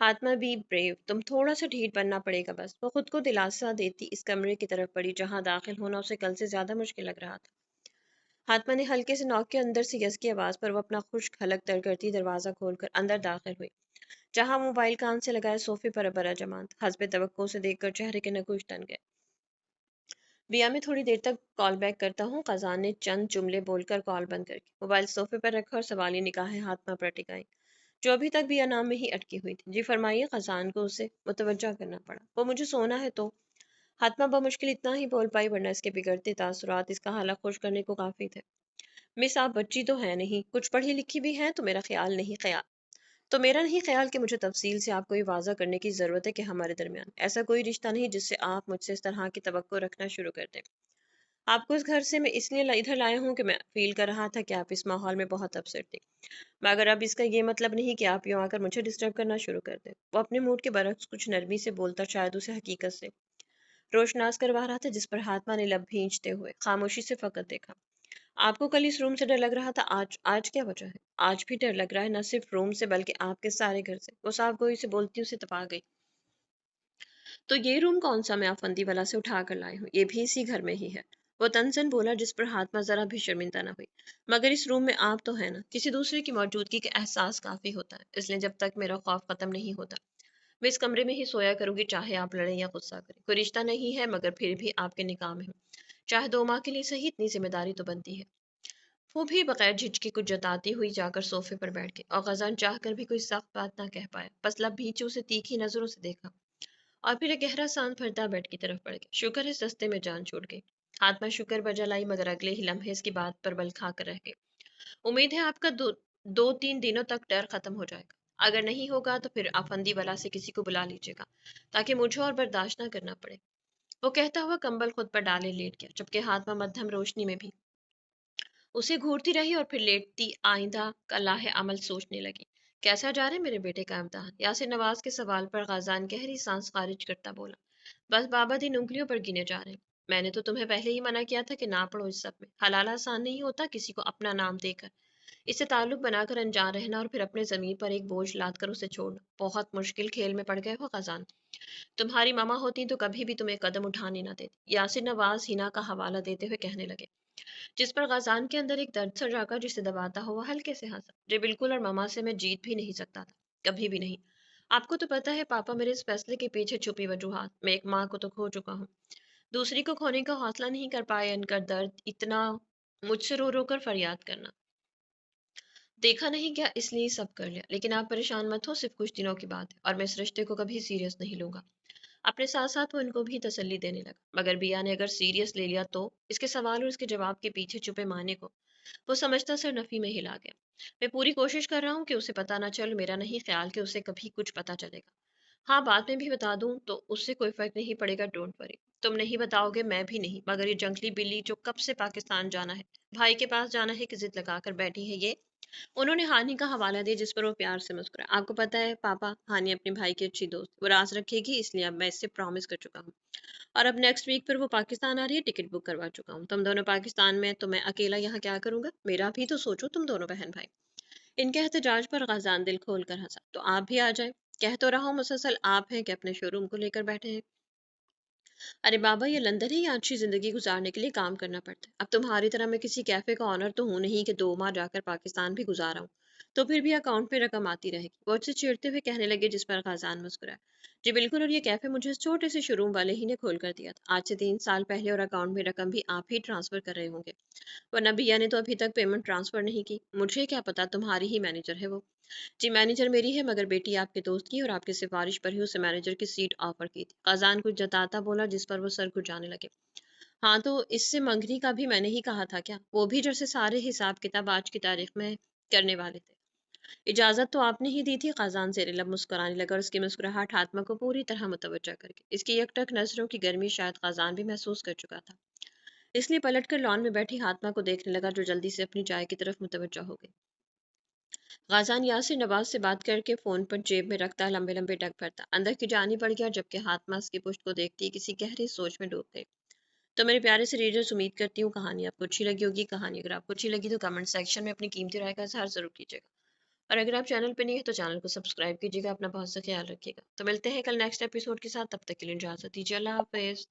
हातमा बी ब्रेव, तुम थोड़ा सा ढीठ बनना पड़ेगा बस। वो खुद को दिलासा देती इस कमरे की तरफ बढ़ी, जहां दाखिल होना उसे कल से ज्यादा मुश्किल लग रहा था। हातमा ने हल्के से नॉक के अंदर से यस की आवाज पर वो अपना खुश्क हलक तर्क करती दरवाजा खोलकर अंदर दाखिल हुई, जहां मोबाइल कान से लगाए सोफे पर बरा जमान था। हस्बे तवक्को से देखकर चेहरे के नकुश तन गए। बिया में थोड़ी देर तक कॉल बैक करता हूँ, खजान ने चंद जुमले बोलकर कॉल बंद करके मोबाइल सोफे पर रखा और सवाली निगाहें हातमा पर टिकाई, जो अभी तक बिया नाम में ही अटकी हुई थी। जी फरमाइए, खजान को उसे मुतवज्जा करना पड़ा। वो मुझे सोना है तो। हातमा बमुश्किल इतना ही बोल पाई, वरना इसके बिगड़ते तासुरात इसका हालत खुश करने को काफी थे। मिस, आप बच्ची तो है नहीं, कुछ पढ़ी लिखी भी हैं, तो मेरा नहीं ख्याल कि मुझे तफसील से आपको ये वाज़ा करने की ज़रूरत है कि हमारे दरमियान ऐसा कोई रिश्ता नहीं जिससे आप मुझसे इस तरह की तवक्को रखना शुरू कर दें। आपको इस घर से मैं इसलिए इधर लाया हूँ कि मैं फील कर रहा था कि आप इस माहौल में बहुत अपसेट थी, मगर अब इसका ये मतलब नहीं कि आप यूँ आकर मुझे डिस्टर्ब करना शुरू कर दें। वो अपने मूड के बरक्स कुछ नरमी से बोलता शायद उसे हकीकत से रोशनास करवा रहा था, जिस पर हाथमा ने लब भींचते हुए खामोशी से फकत देखा। आपको कल इस रूम से डर लग रहा था, आज आज क्या वजह है? आज भी डर लग रहा है, न सिर्फ रूम से बल्कि आपके सारे घर से। वो साफ गोई से बोलती उसे तपा गई। तो ये रूम कौन सा मैं आफंदी वाला से उठा कर लाई हूँ? ये भी इसी घर में ही है। वो तनसन बोला, जिस पर हाथमा जरा भी शर्मिंदा न हुई। मगर इस रूम में आप तो है ना, किसी दूसरे की मौजूदगी का एहसास काफी होता है, इसलिए जब तक मेरा खौफ खत्म नहीं होता, मैं इस कमरे में ही सोया करूंगी, चाहे आप लड़ें या गुस्सा करें। कोई रिश्ता नहीं है, मगर फिर भी आपके निकाह में हूँ, चाहे 2 माह के लिए सही, इतनी जिम्मेदारी तो बनती है। वो भी बगैर झिझके कुछ जताती हुई जाकर सोफे पर बैठ गई, और गजान चाह कर भी कोई सख्त बात ना कह पाया, बस लब भींचे उसे तीखी नजरों से देखा और फिर एक गहरा सांस भरता बेड की तरफ बढ़ गया। शुक्र है सस्ते में जान छूट गई। हाथ में शुक्र बजा लाई, मगर अगले ही लम्हे इसकी बात पर बल खा कर रह गई। उम्मीद है आपका 2-3 दिनों तक डर खत्म हो जाएगा। اگر نہیں ہوگا تو پھر آفندی والا سے کسی کو بلا لیجیے گا تاکہ مجھے اور برداشت نہ کرنا پڑے۔ وہ کہتا ہوا کمبل خود پر ڈالے لیٹ گیا، جبکہ ہاتھ میں مدھم روشنی میں بھی اسے گھورتی رہی اور پھر لیٹتی آئندہ کا لاہ عمل سوچنے لگی۔ کیسا جا رہا ہے میرے بیٹے کا امتحان؟ یاسر نواز کے سوال پر غازان گہری سانس خارج کرتا بولا، بس بابا دن انگلیوں پر گنے جا رہے ہیں۔ میں نے تو تمہیں پہلے ہی منع کیا تھا کہ نہ پڑھو اس سب میں، حلال آسان نہیں ہوتا کسی کو اپنا نام دے کر اس سے تعلق بنا کر انجان رہنا اور پھر اپنے زمین پر ایک بوجھ لاد کر اسے چھوڑنا۔ بہت مشکل کھیل میں پڑ گئے ہو خزان، تمہاری ماما ہوتی تو کبھی بھی تمہیں قدم اٹھانے نہ دیتی، یاسر نواز ہینا کا حوالہ دیتے ہوئے کہنے لگے، جس پر غازان کے اندر ایک درد سا جاگا جسے دباتا ہوا ہلکے سے ہنسا، جی بالکل، اور ماما سے میں جیت بھی نہیں سکتا تھا، کبھی بھی نہیں۔ آپ کو تو پتا ہے پاپا، میرے اس فیصلے کے پیچھے چھپی وجوہات، میں ایک ماں کو تو کھو چکا ہوں، دوسری کو کھونے کا حوصلہ نہیں کر پایا، ان کا درد اتنا، مجھ سے رو رو کر فریاد کرنا، دیکھا نہیں کیا اس لیے سب کر لیا۔ لیکن آپ پریشان مت ہو، صرف کچھ دنوں کی بات ہے اور میں اس رشتے کو کبھی سیریس نہیں لوں گا۔ اپنے ساتھ ساتھ وہ ان کو بھی تسلی دینے لگا، مگر بیا نے اگر سیریس لے لیا تو؟ اس کے سوال اور اس کے جواب کے پیچھے چھپے معنی کو وہ سمجھتا سر نفی میں ہلا گیا۔ میں پوری کوشش کر رہا ہوں کہ اسے پتا نہ چل، میرا نہیں خیال کہ اسے کبھی کچھ پتا چلے گا۔ ہاں بعد میں بھی بتا دوں تو اس سے کوئی فرق نہیں پڑے گا، ڈونٹ وری۔ تم نہیں بتاؤ گے، میں بھی نہیں، مگر یہ جنگلی بلی جو کب سے پاکستان جانا ہے، بھائی کے پاس جانا ہے کہ ضد لگا کر بیٹھی ہے یہ۔ انہوں نے ہانی کا حوالہ دیا جس پر وہ پیار سے مسکرایا۔ آپ کو پتا ہے پاپا، ہانی اپنے بھائی کی اچھی دوست، وہ راز رکھے گی، اس لیے اب میں اس سے پرامس کر چکا ہوں، اور اب نیکسٹ ویک پھر وہ پاکستان آ رہی ہے، ٹکٹ بک کروا چکا ہوں۔ تم دونوں پاکستان میں، تو میں اکیلا یہاں کیا کروں گا؟ میرا بھی تو سوچو، تم دونوں بہن بھائی۔ ان کے احتجاج پر غازان دل کھول کر ہنسا، تو آپ بھی آ جائیں۔ کہہ تو رہا ہوں مسلسل آپ ہیں کہ اپنے شو روم کو لے کر بیٹھے ہیں۔ ارے بابا، یہ لندن ہے، یہ اچھی زندگی گزارنے کے لیے کام کرنا پڑتا ہے۔ اب تمہاری طرح میں کسی کیفے کا آنر تو ہوں نہیں کہ 2 ماہ جا کر پاکستان بھی گزارا ہوں، تو پھر بھی اکاؤنٹ میں رقم آتی رہے گی، وہ اسے چیڑتے ہوئے کہنے لگے، جس پر غازان مسکرایا، جی بالکل، اور یہ کیفے مجھے اس چھوٹے سے شو روم والے ہی نے کھول کر دیا تھا آج سے 3 سال پہلے، اور اکاؤنٹ میں رقم بھی آپ ہی ٹرانسفر کر رہے ہوں گے، ورنہ بھیا نے تو ابھی تک پیمنٹ ٹرانسفر نہیں کی۔ مجھے کیا پتا، تمہاری ہی مینیجر ہے وہ۔ جی مینیجر میری ہے، مگر بیٹی آپ کے دوست کی، اور آپ کی سفارش پر ہی اسے مینیجر کی سیٹ آفر کی تھی۔ خزان کچھ جتاتا بولا، جس پر وہ سر کھجانے لگے۔ ہاں تو اس سے منگنی کا بھی میں نے ہی کہا تھا کیا؟ وہ بھی جیسے سارے حساب کتاب آج کی تاریخ میں کرنے والے تھے۔ اجازت تو آپ نے ہی دی تھی، خزان زیر لب مسکرانے لگا، اور اس کی مسکراہٹ ہاتما کو پوری طرح متوجہ کر کے اس کی یک ٹک نظروں کی گرمی شاید خزان بھی محسوس کر چکا تھا، اس لیے پلٹ کر لان میں بیٹھی ہاتما کو دیکھنے لگا، جو جلدی سے اپنی چائے کی طرف متوجہ ہو گئی۔ غازان یاسر نواز سے بات کر کے فون پر جیب میں رکھتا لمبے لمبے ڈگ بھرتا اندر کی جانی پڑ گیا، جبکہ ہاتما اس کی پشت کو دیکھتی کسی گہری سوچ میں ڈوب گئی۔ تو میرے پیارے سے ریڈرز، امید کرتی ہوں کہانی آپ کو اچھی لگی ہوگی۔ کہانی اگر آپ کو اچھی لگی تو کمنٹ سیکشن میں اپنی قیمتی رائے کا اظہار ضرور کیجیے گا، اور اگر آپ چینل پہ نہیں ہے تو چینل کو سبسکرائب کیجیے گا۔ اپنا بہت سا خیال رکھیے گا، تو ملتے ہیں کل نیکسٹ ایپیسوڈ کے ساتھ، تب تک کے لیے اجازت دیجیے، اللہ حافظ۔